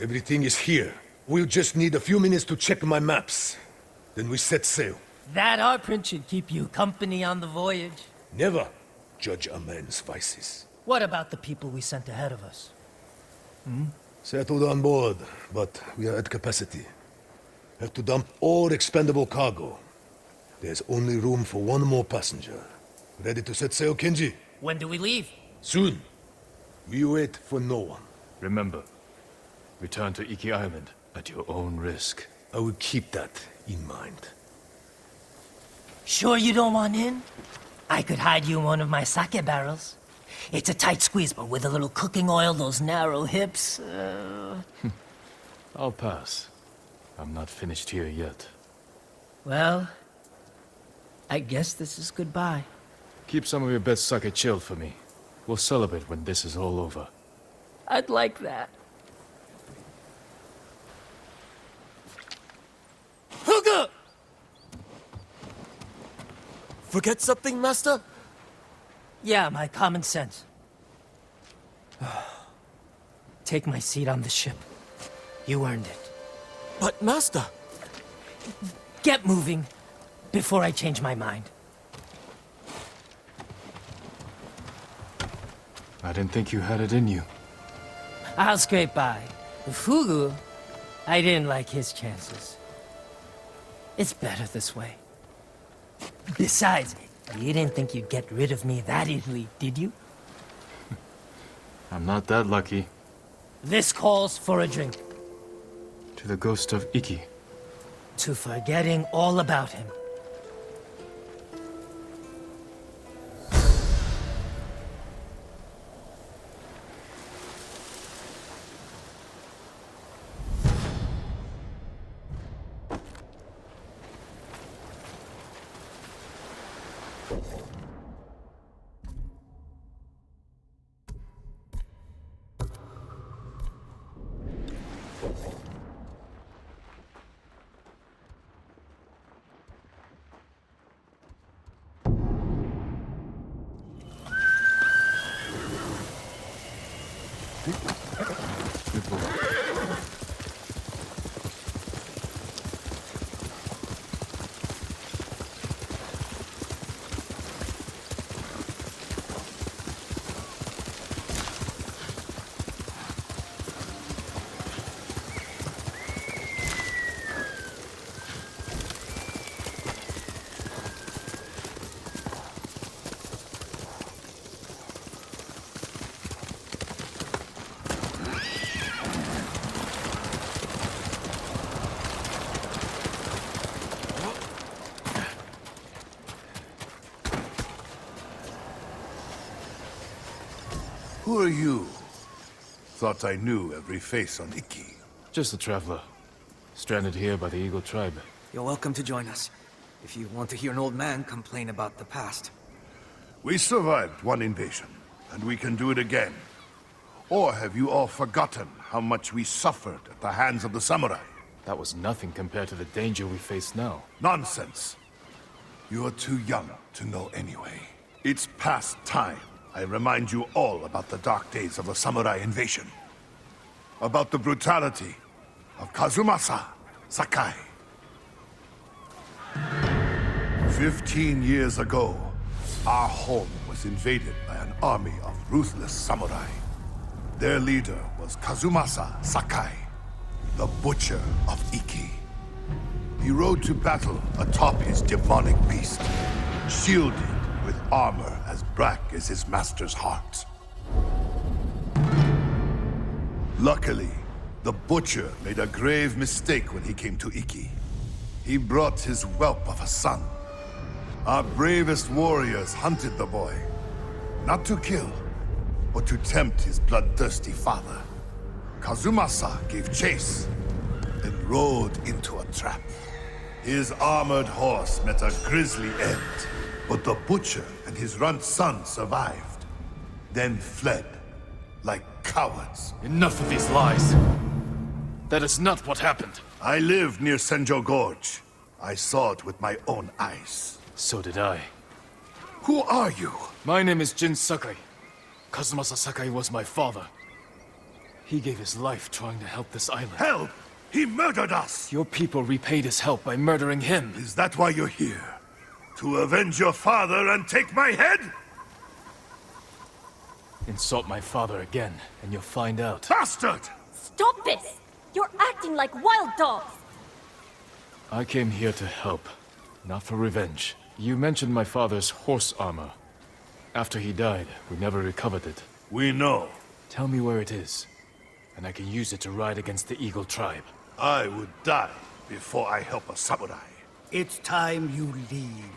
Everything is here. We'll just need a few minutes to check my maps. Then we set sail. That our print should keep you company on the voyage. Never judge a man's vices. What about the people we sent ahead of us? Settled on board, but we are at capacity. Have to dump all expendable cargo. There's only room for one more passenger. Ready to set sail, Kenji? When do we leave? Soon. We wait for no one. Remember, return to Iki Island at your own risk. I will keep that in mind. Sure you don't want in? I could hide you in one of my sake barrels. It's a tight squeeze, but with a little cooking oil, those narrow hips... I'll pass. I'm not finished here yet. Well, I guess this is goodbye. Keep some of your best sake chilled for me. We'll celebrate when this is all over. I'd like that. Huga! Forget something, Master? Yeah, my common sense. Take my seat on the ship. You earned it. But, Master... Get moving, before I change my mind. I didn't think you had it in you. I'll scrape by. Fugu, I didn't like his chances. It's better this way. Besides, you didn't think you'd get rid of me that easily, did you? I'm not that lucky. This calls for a drink. To the ghost of Iki. To forgetting all about him. Good boy. Who are you? Thought I knew every face on Iki. Just a traveler. Stranded here by the Eagle tribe. You're welcome to join us. If you want to hear an old man complain about the past. We survived one invasion, and we can do it again. Or have you all forgotten how much we suffered at the hands of the samurai? That was nothing compared to the danger we face now. Nonsense. You are too young to know anyway. It's past time I remind you all about the dark days of the samurai invasion. About the brutality of Kazumasa Sakai. 15 years ago, our home was invaded by an army of ruthless samurai. Their leader was Kazumasa Sakai, the Butcher of Iki. He rode to battle atop his demonic beast, shielded with armor as black as his master's heart. Luckily, the Butcher made a grave mistake when he came to Iki. He brought his whelp of a son. Our bravest warriors hunted the boy, not to kill, but to tempt his bloodthirsty father. Kazumasa gave chase, then rode into a trap. His armored horse met a grisly end, but the Butcher and his runt son survived, then fled like cowards. Enough of these lies. That is not what happened. I lived near Senjo Gorge. I saw it with my own eyes. So did I. Who are you? My name is Jin Sakai. Kazumasa Sakai was my father. He gave his life trying to help this island. Help! He murdered us! Your people repaid his help by murdering him. Is that why you're here? To avenge your father and take my head? Insult my father again, and you'll find out. Bastard! Stop this! You're acting like wild dogs! I came here to help, not for revenge. You mentioned my father's horse armor. After he died, we never recovered it. We know. Tell me where it is, and I can use it to ride against the Eagle tribe. I would die before I help a samurai. It's time you leave.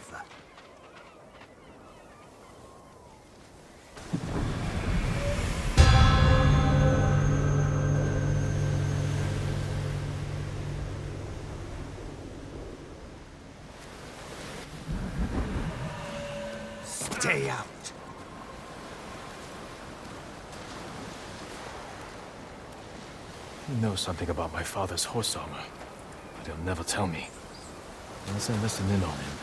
Stay out. He knows something about my father's horse armor, but he'll never tell me. Unless I listen in on him,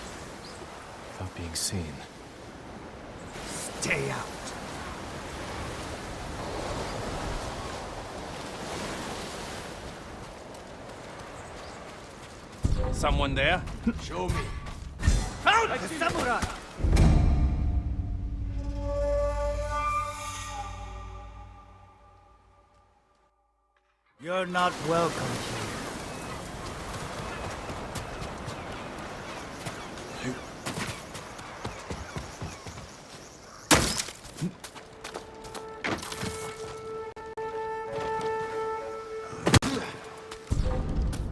without being seen. Stay out. Someone there? Show me. Found the samurai! You're not welcome here.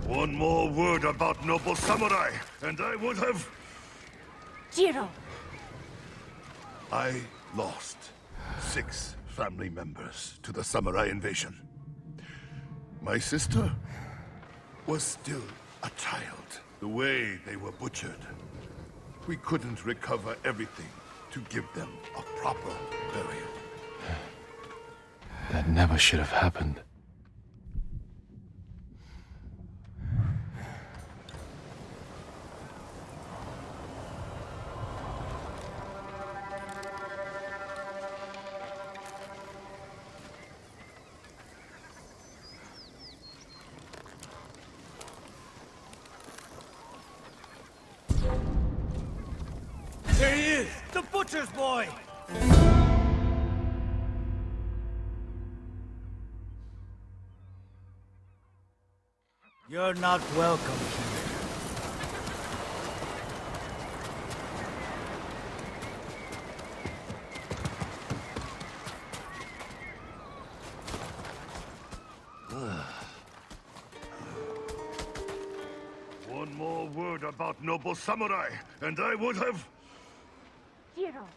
One more word about noble samurai, and I would have... Jiro! I lost 6 family members to the samurai invasion. My sister was still a child. The way they were butchered, we couldn't recover everything to give them a proper burial. That never should have happened. The butcher's boy! You're not welcome here. One more word about noble samurai, and I would have... Jiro.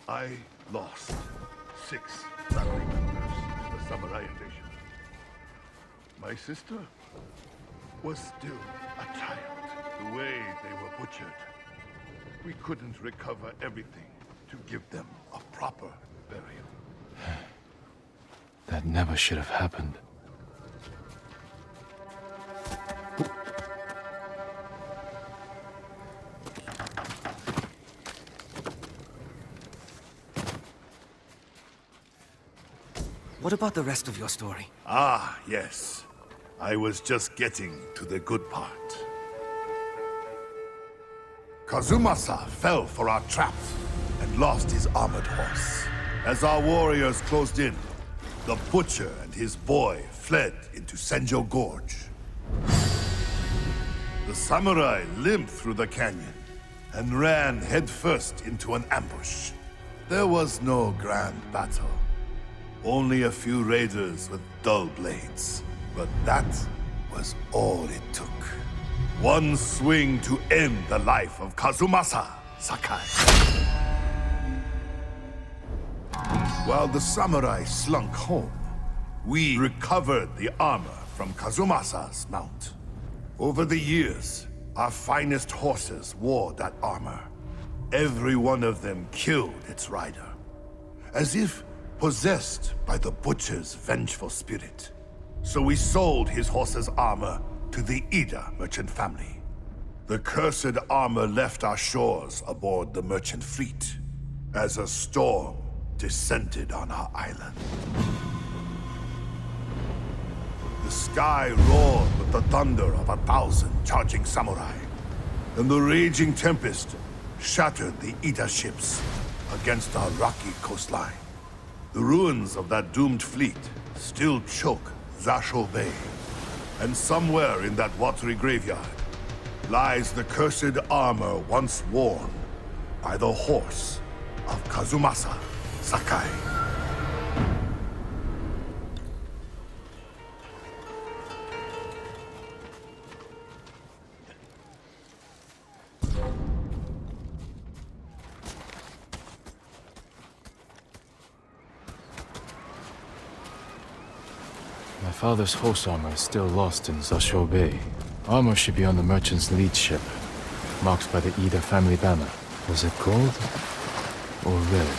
I lost 6 family members in the samurai invasion. My sister was still a child. The way they were butchered, we couldn't recover everything to give them a proper burial. That never should have happened. What about the rest of your story? Ah, yes. I was just getting to the good part. Kazumasa fell for our traps and lost his armored horse. As our warriors closed in, the butcher and his boy fled into Senjo Gorge. The samurai limped through the canyon and ran headfirst into an ambush. There was no grand battle. Only a few raiders with dull blades. But that was all it took. One swing to end the life of Kazumasa Sakai. While the samurai slunk home, we recovered the armor from Kazumasa's mount. Over the years, our finest horses wore that armor. Every one of them killed its rider, as if possessed by the butcher's vengeful spirit. So we sold his horse's armor to the Ida merchant family. The cursed armor left our shores aboard the merchant fleet as a storm descended on our island. The sky roared with the thunder of 1,000 charging samurai, and the raging tempest shattered the Ida ships against our rocky coastline. The ruins of that doomed fleet still choke Zasho Bay, and somewhere in that watery graveyard lies the cursed armor once worn by the horse of Kazumasa Sakai. My father's horse armor is still lost in Zasho Bay. Armor should be on the merchant's lead ship, marked by the Ida family banner. Was it gold or red?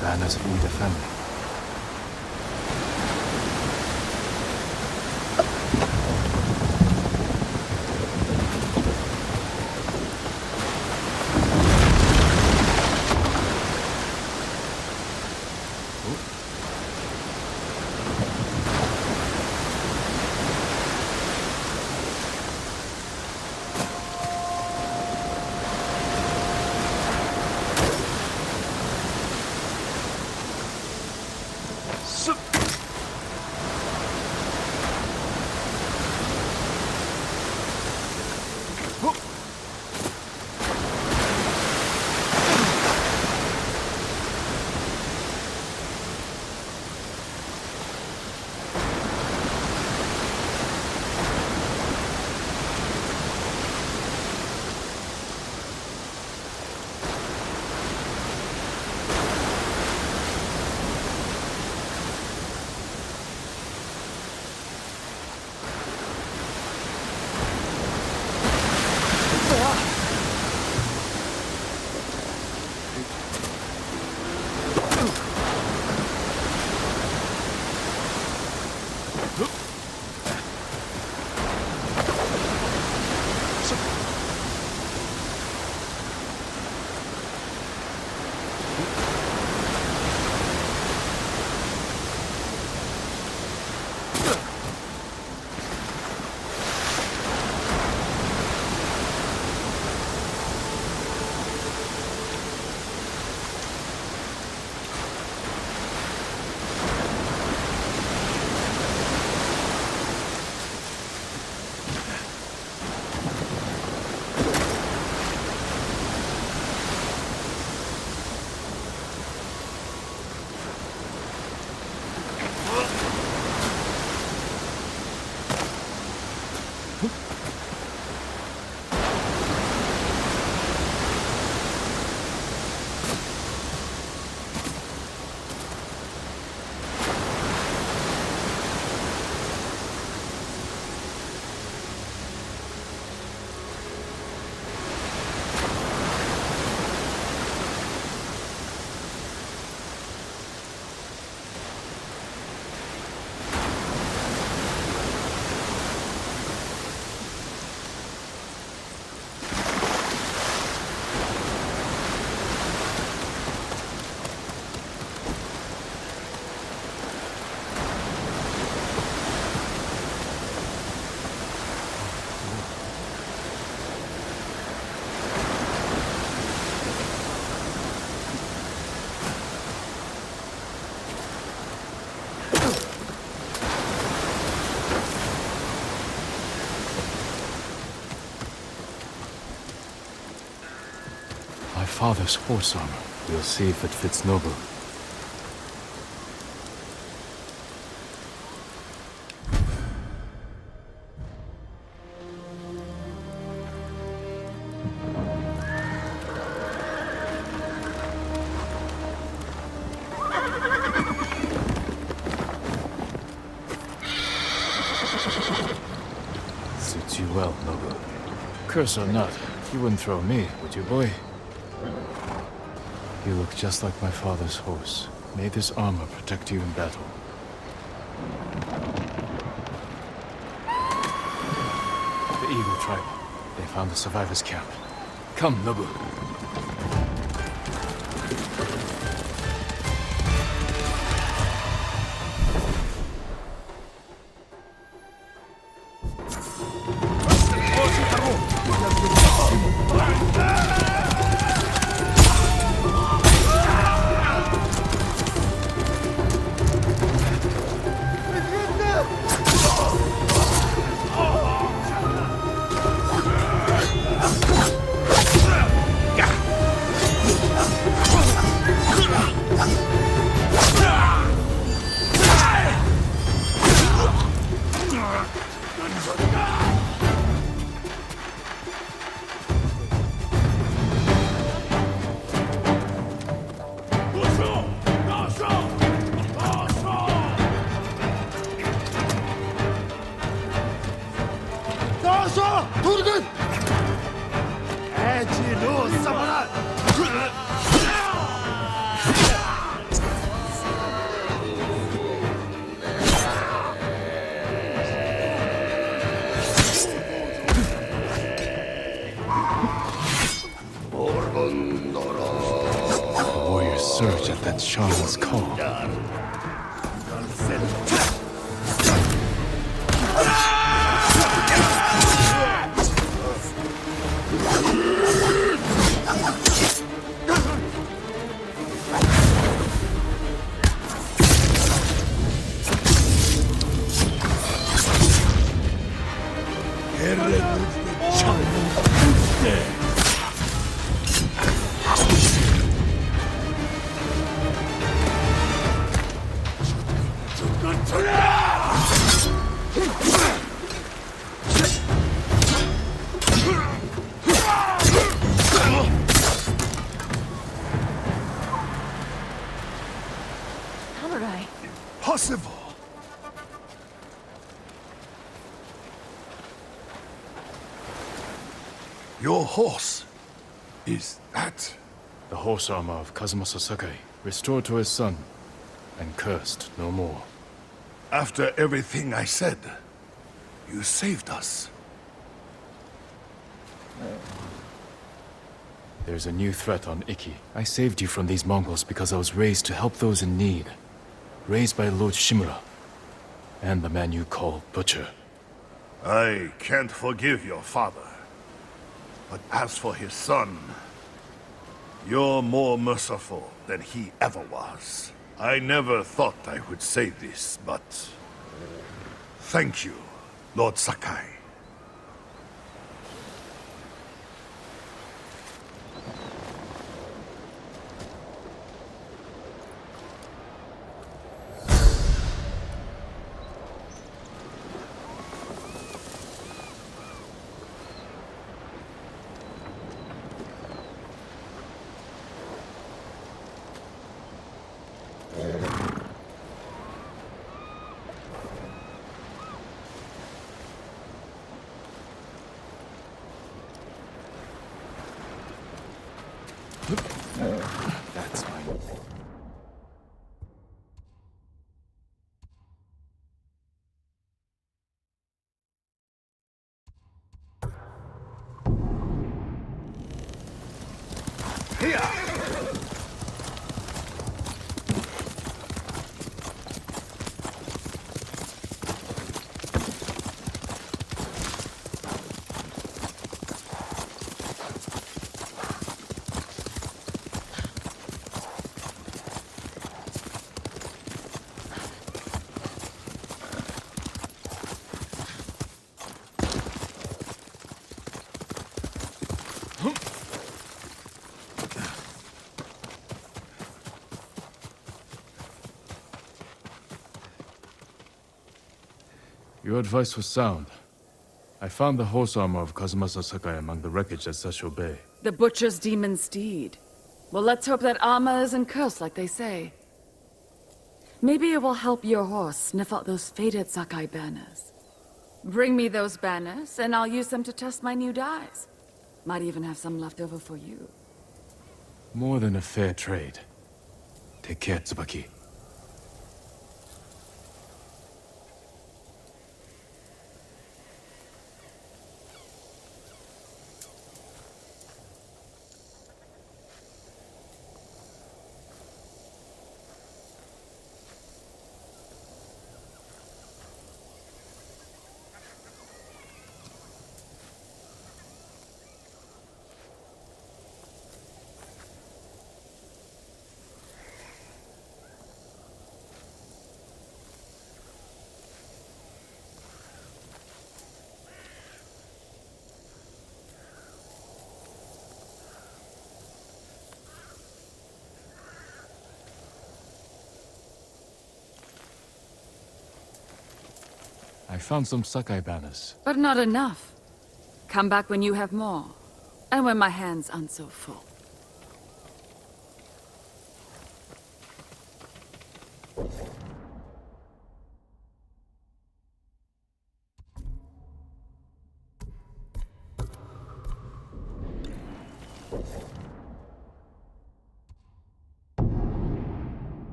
Banners of either family. Father's horse armor. We'll see if it fits Nobu. Suits you well, Nobu. Curse or not, you wouldn't throw me, would you, boy? You look just like my father's horse. May this armor protect you in battle. The Eagle tribe. They found the survivors' camp. Come, Nobu. The warriors surge at that shaman's call. Samurai. Possible. Your horse. Is that... The horse armor of Kazumasa Sakai, restored to his son, and cursed no more. After everything I said, you saved us. There's a new threat on Iki. I saved you from these Mongols because I was raised to help those in need. Raised by Lord Shimura, and the man you call Butcher. I can't forgive your father. But as for his son, you're more merciful than he ever was. I never thought I would say this, but... thank you, Lord Sakai. That's fine. Your advice was sound. I found the horse armor of Kazumasa Sakai among the wreckage at Sasho Bay. The Butcher's demon steed. Well, let's hope that armor isn't cursed like they say. Maybe it will help your horse sniff out those faded Sakai banners. Bring me those banners, and I'll use them to test my new dyes. Might even have some left over for you. More than a fair trade. Take care, Tsubaki. I found some Sakai banners. But not enough. Come back when you have more. And when my hands aren't so full.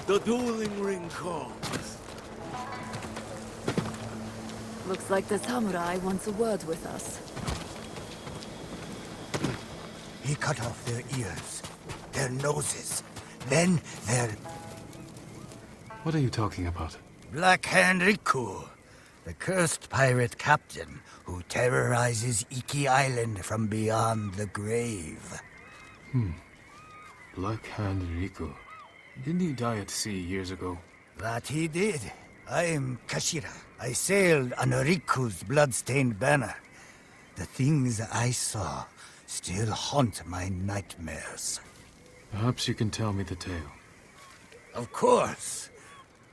The dueling ring calls. Looks like the samurai wants a word with us. He cut off their ears, their noses, then their... What are you talking about? Black Hand Riku, the cursed pirate captain who terrorizes Iki Island from beyond the grave. Black Hand Riku. Didn't he die at sea years ago? That he did. I am Kashira. I sailed on Riku's blood-stained banner. The things I saw still haunt my nightmares. Perhaps you can tell me the tale. Of course.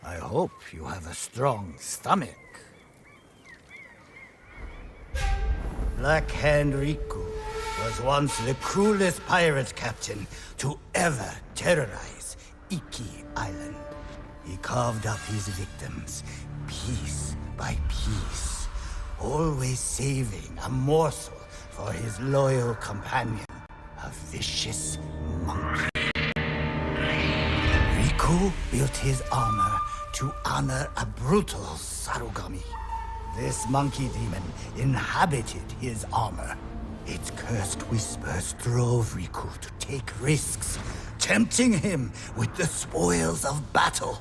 I hope you have a strong stomach. Black Hand Riku was once the cruelest pirate captain to ever terrorize Iki Island. He carved up his victims, piece by piece, always saving a morsel for his loyal companion, a vicious monkey. Riku built his armor to honor a brutal Sarugami. This monkey demon inhabited his armor. Its cursed whispers drove Riku to take risks, tempting him with the spoils of battle,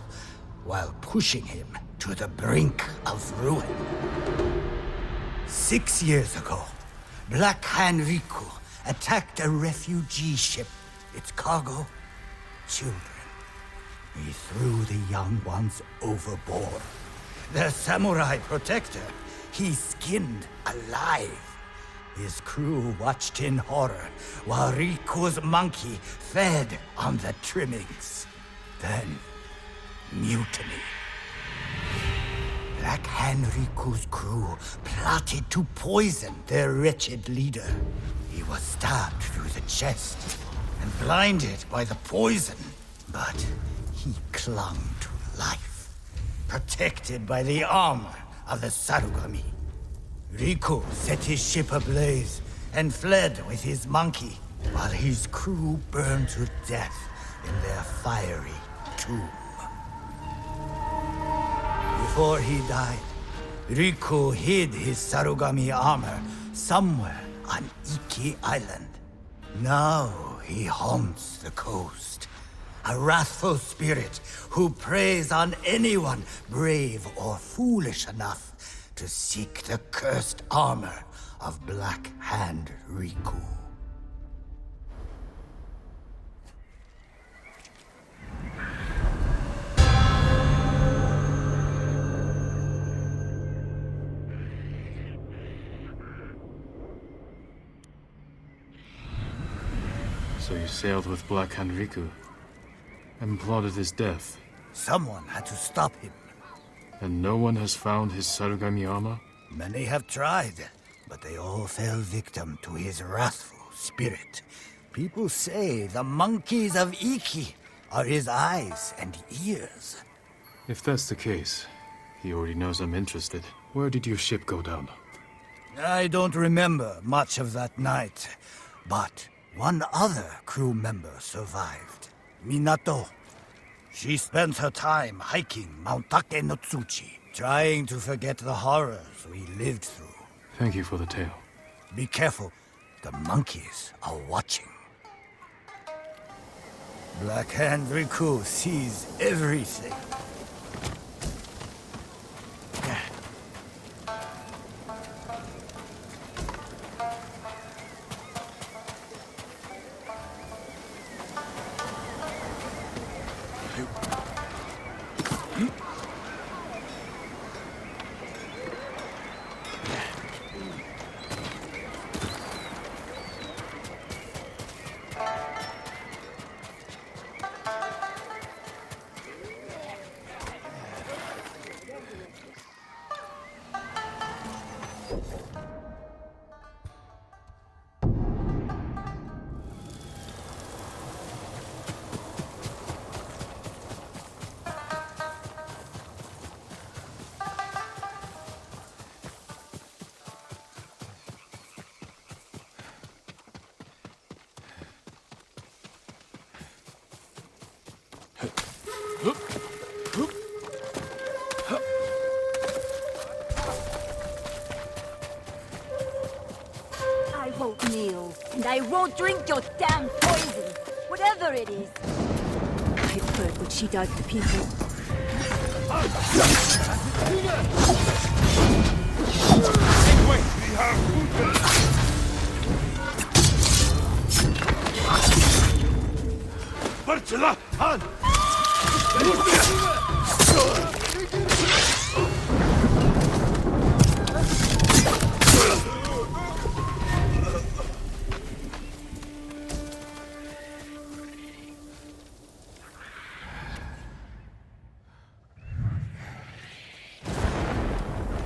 while pushing him to the brink of ruin. 6 years ago, Black Hand Riku attacked a refugee ship. Its cargo, children. He threw the young ones overboard. Their samurai protector, he skinned alive. His crew watched in horror while Riku's monkey fed on the trimmings. Then, mutiny. Black Hand Riku's crew plotted to poison their wretched leader. He was stabbed through the chest and blinded by the poison, but he clung to life, protected by the armor of the Sarugami. Riku set his ship ablaze and fled with his monkey, while his crew burned to death in their fiery tomb. Before he died, Riku hid his Sarugami armor somewhere on Iki Island. Now he haunts the coast, a wrathful spirit who preys on anyone brave or foolish enough to seek the cursed armor of Black Hand Riku. So you sailed with Black Hand Riku and plotted his death. Someone had to stop him. And no one has found his Sarugami armor? Many have tried, but they all fell victim to his wrathful spirit. People say the monkeys of Iki are his eyes and ears. If that's the case, he already knows I'm interested. Where did your ship go down? I don't remember much of that night, but one other crew member survived. Minato. She spent her time hiking Mount Take no Tsuchi, trying to forget the horrors we lived through. Thank you for the tale. Be careful. The monkeys are watching. Black Hand Riku sees everything. and I won't drink your damn poison, whatever it is. I've heard what she does to people.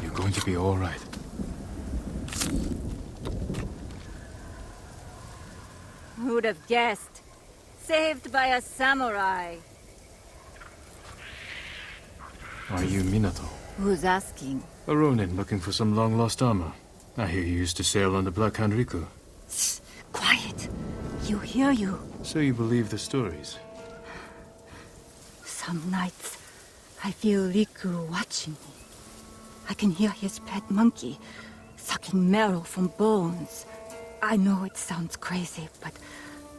You're going to be all right. Who'd have guessed? Saved by a samurai. Are you Minato? Who's asking? A Ronin looking for some long-lost armor. I hear you used to sail on the Black Hand Riku. Quiet. You hear you. So you believe the stories? Some nights, I feel Riku watching me. I can hear his pet monkey sucking marrow from bones. I know it sounds crazy, but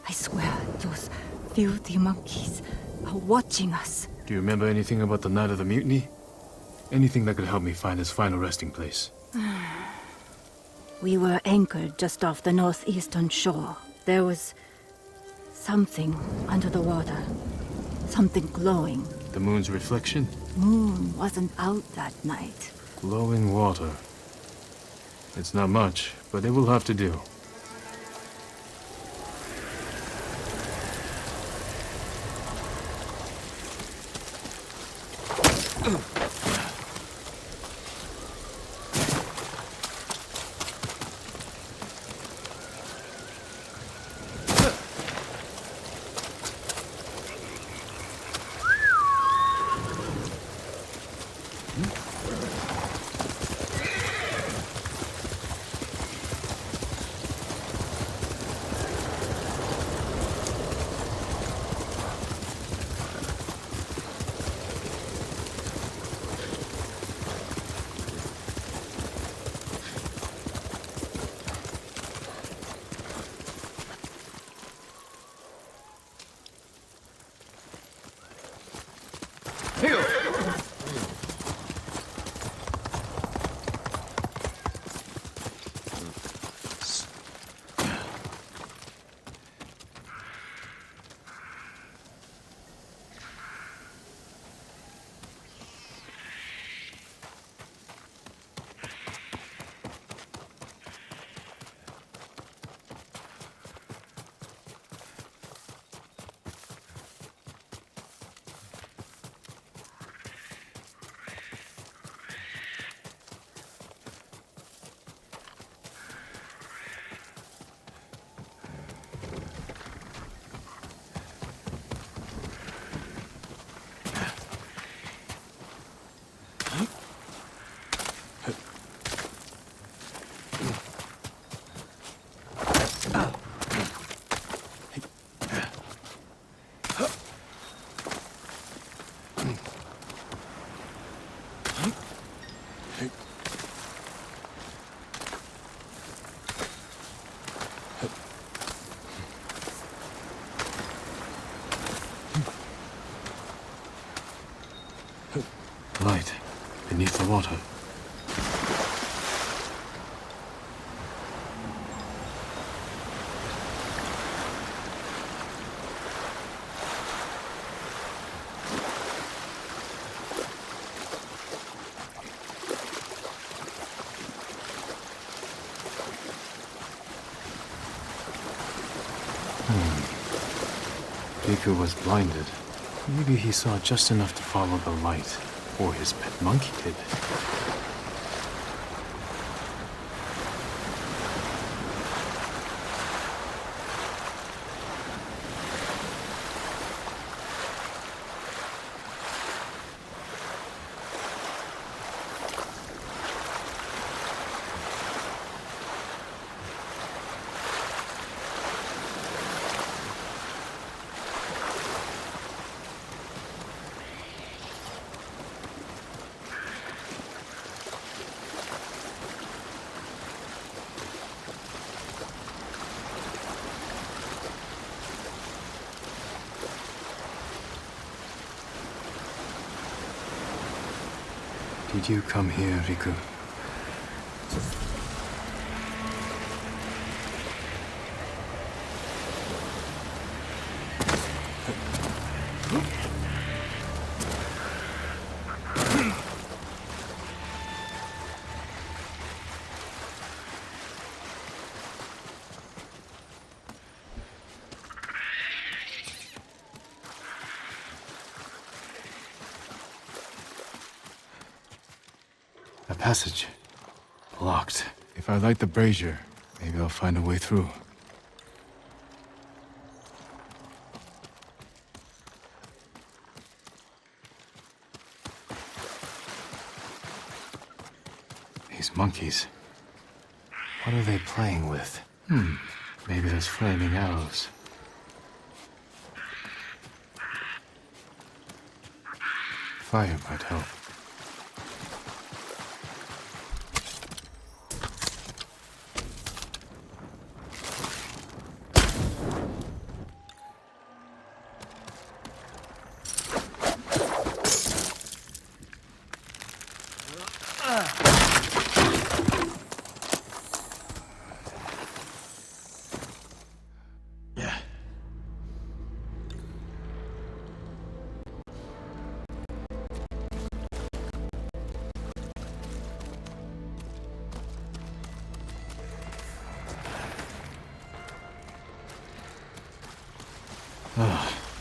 I swear those filthy monkeys are watching us. Do you remember anything about the night of the mutiny? Anything that could help me find his final resting place? We were anchored just off the northeastern shore. There was something under the water. Something glowing. The moon's reflection? Moon wasn't out that night. Glowing water. It's not much, but it will have to do. Light beneath the water. Riku was blinded. Maybe he saw just enough to follow the light. Or his pet monkey did. Did you come here, Riku? A passage. Locked. If I light the brazier, maybe I'll find a way through. These monkeys. What are they playing with? Maybe there's flaming arrows. Fire might help.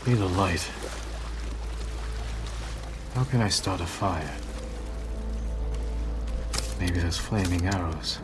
Need a light. How can I start a fire? Maybe there's flaming arrows.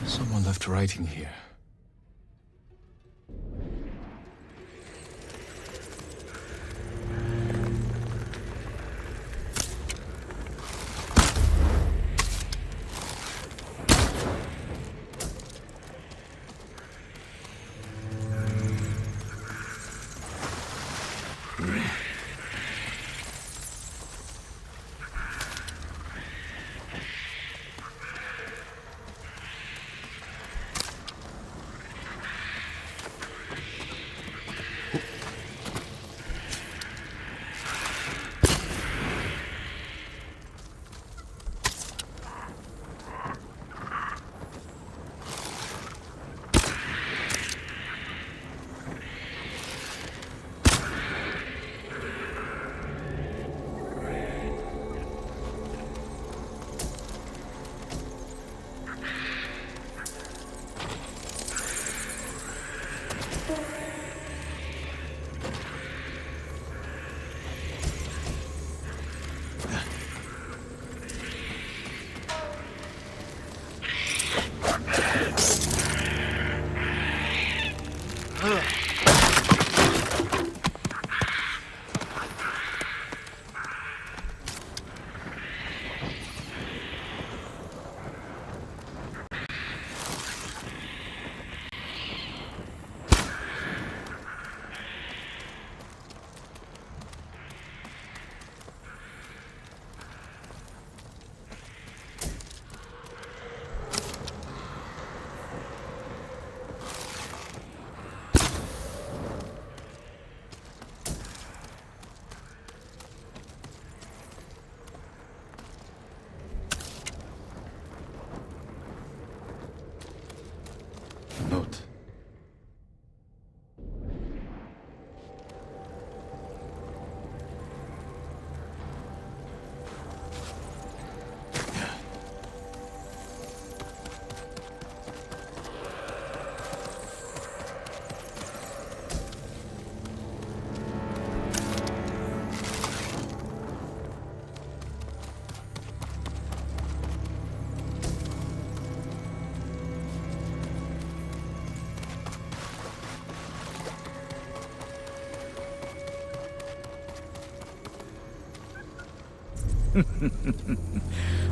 Someone left writing here. Note.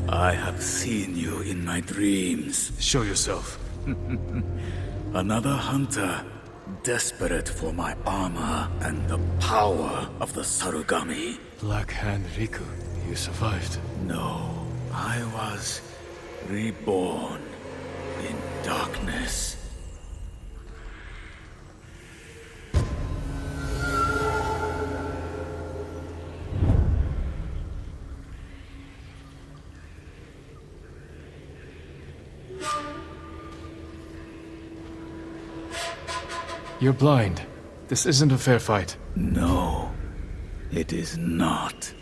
I have seen you in my dreams. Show yourself. Another hunter, desperate for my armor and the power of the Sarugami. Black Hand Riku, you survived. No, I was reborn in darkness. You're blind. This isn't a fair fight. No, it is not.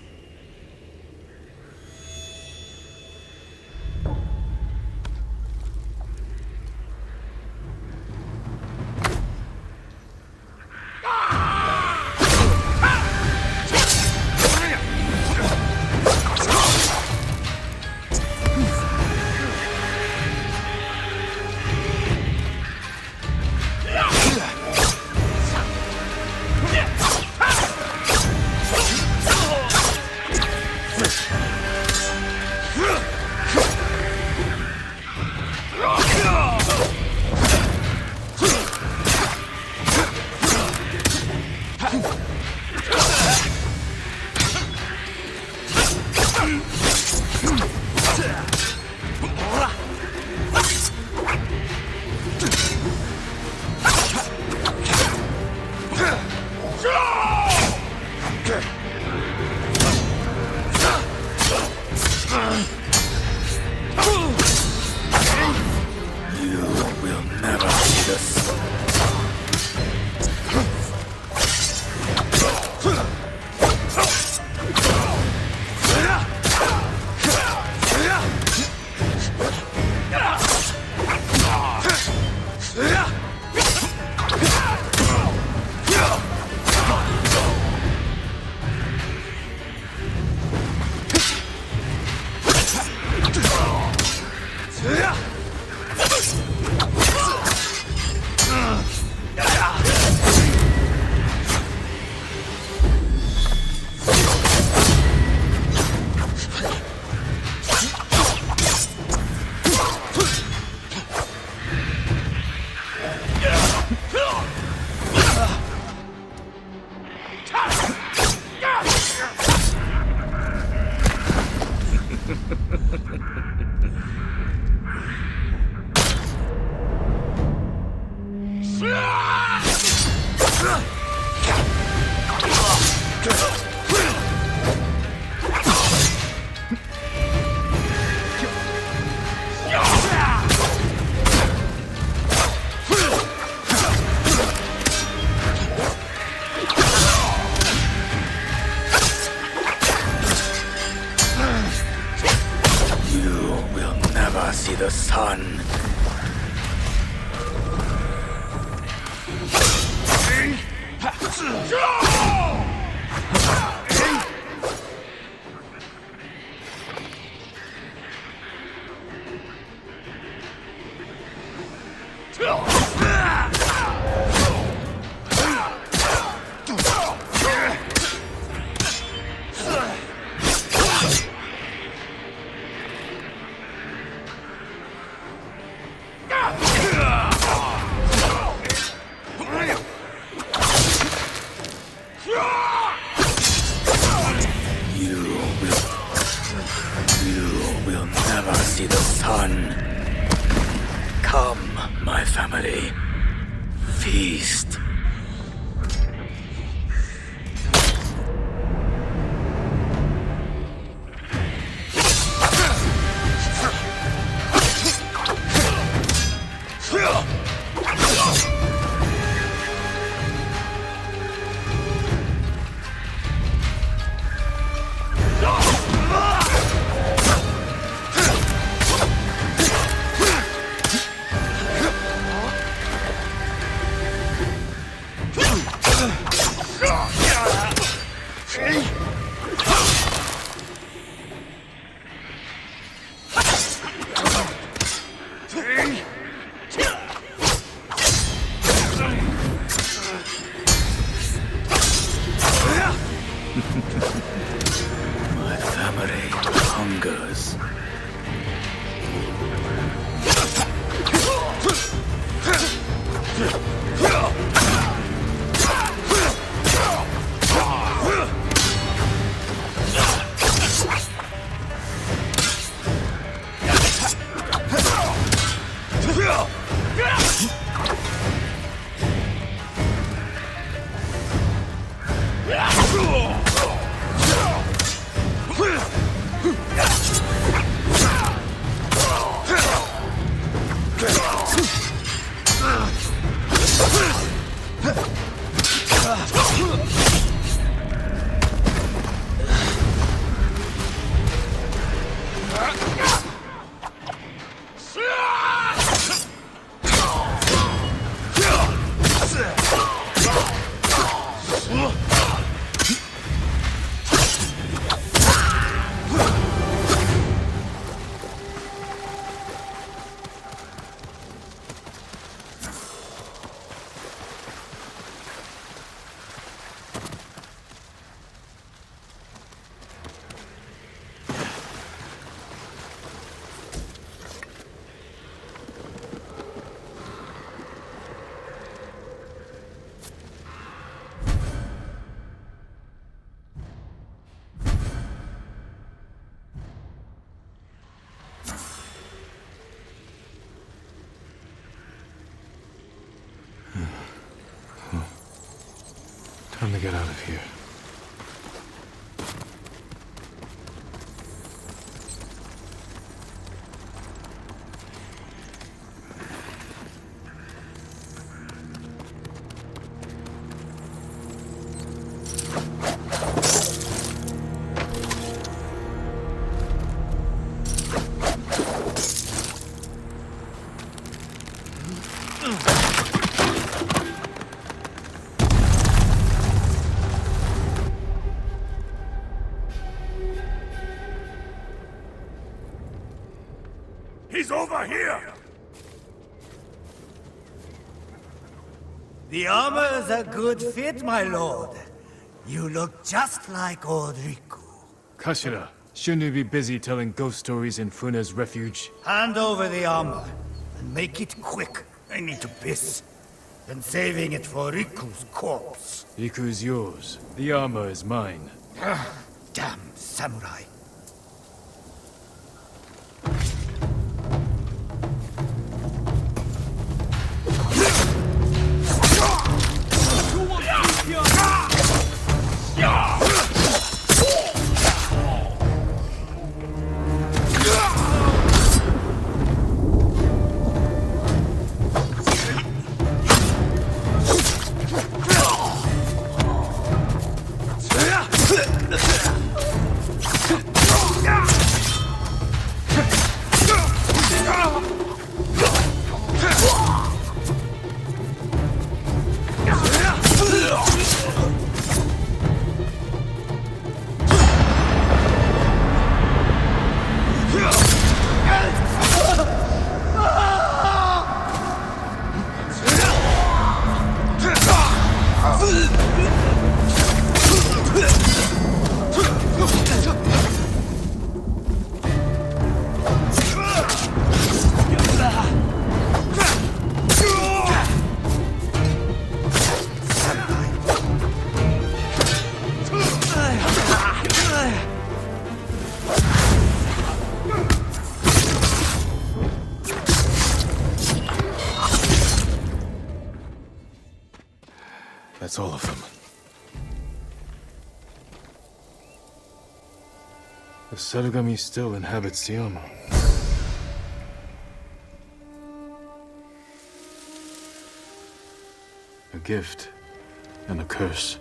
will never see the sun. You will never see the sun. Come, my family. Feast. My family hungers. Time to get out of here. He's over here! The armor is a good fit, my lord. You look just like old Riku. Kashira, shouldn't you be busy telling ghost stories in Funa's refuge? Hand over the armor, and make it quick. I need to piss. And saving it for Riku's corpse. Riku's yours. The armor is mine. Damn samurai. That's all of them. The Serugami still inhabits Tsushima. A gift and a curse.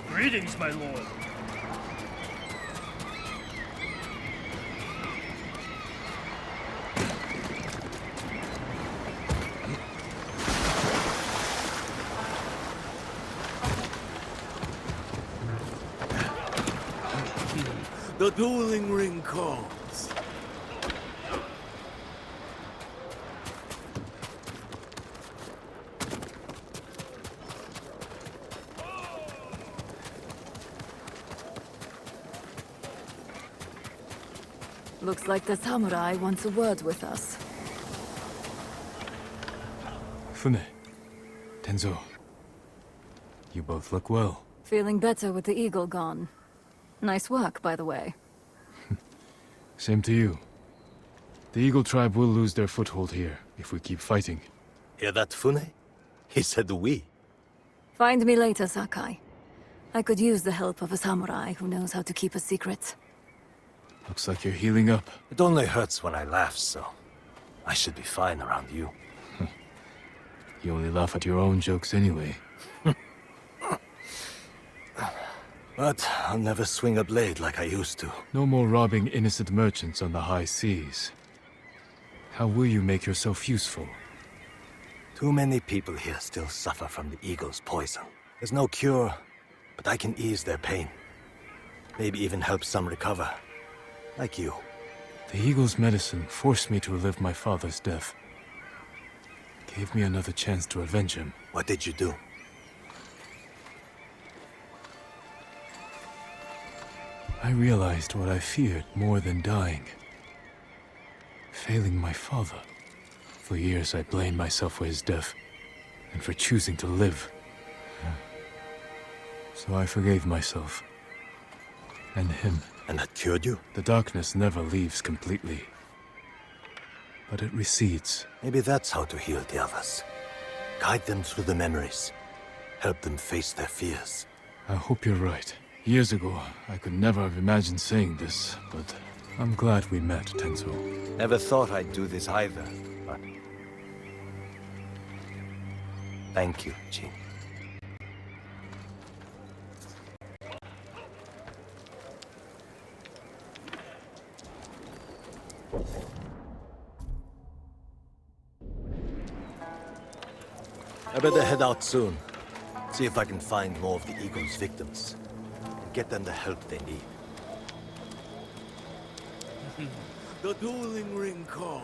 Greetings, my lord. The dueling ring calls. Looks like the samurai wants a word with us. Fune, Tenzo, you both look well. Feeling better with the eagle gone. Nice work, by the way. Same to you. The Eagle tribe will lose their foothold here if we keep fighting. Hear that, Fune? He said we. Find me later, Sakai. I could use the help of a samurai who knows how to keep a secret. Looks like you're healing up. It only hurts when I laugh, so I should be fine around you. You only laugh at your own jokes anyway. But I'll never swing a blade like I used to. No more robbing innocent merchants on the high seas. How will you make yourself useful? Too many people here still suffer from the eagle's poison. There's no cure, but I can ease their pain. Maybe even help some recover. Like you. The Eagle's medicine forced me to relive my father's death. Gave me another chance to avenge him. What did you do? I realized what I feared more than dying. Failing my father. For years I blamed myself for his death, and for choosing to live. So I forgave myself. And him. And that cured you? The darkness never leaves completely. But it recedes. Maybe that's how to heal the others. Guide them through the memories. Help them face their fears. I hope you're right. Years ago, I could never have imagined saying this, but I'm glad we met, Tenzo. Never thought I'd do this either, but... Thank you, Jin. I better head out soon. See if I can find more of the Eagle's victims. And get them the help they need. The dueling ring calls.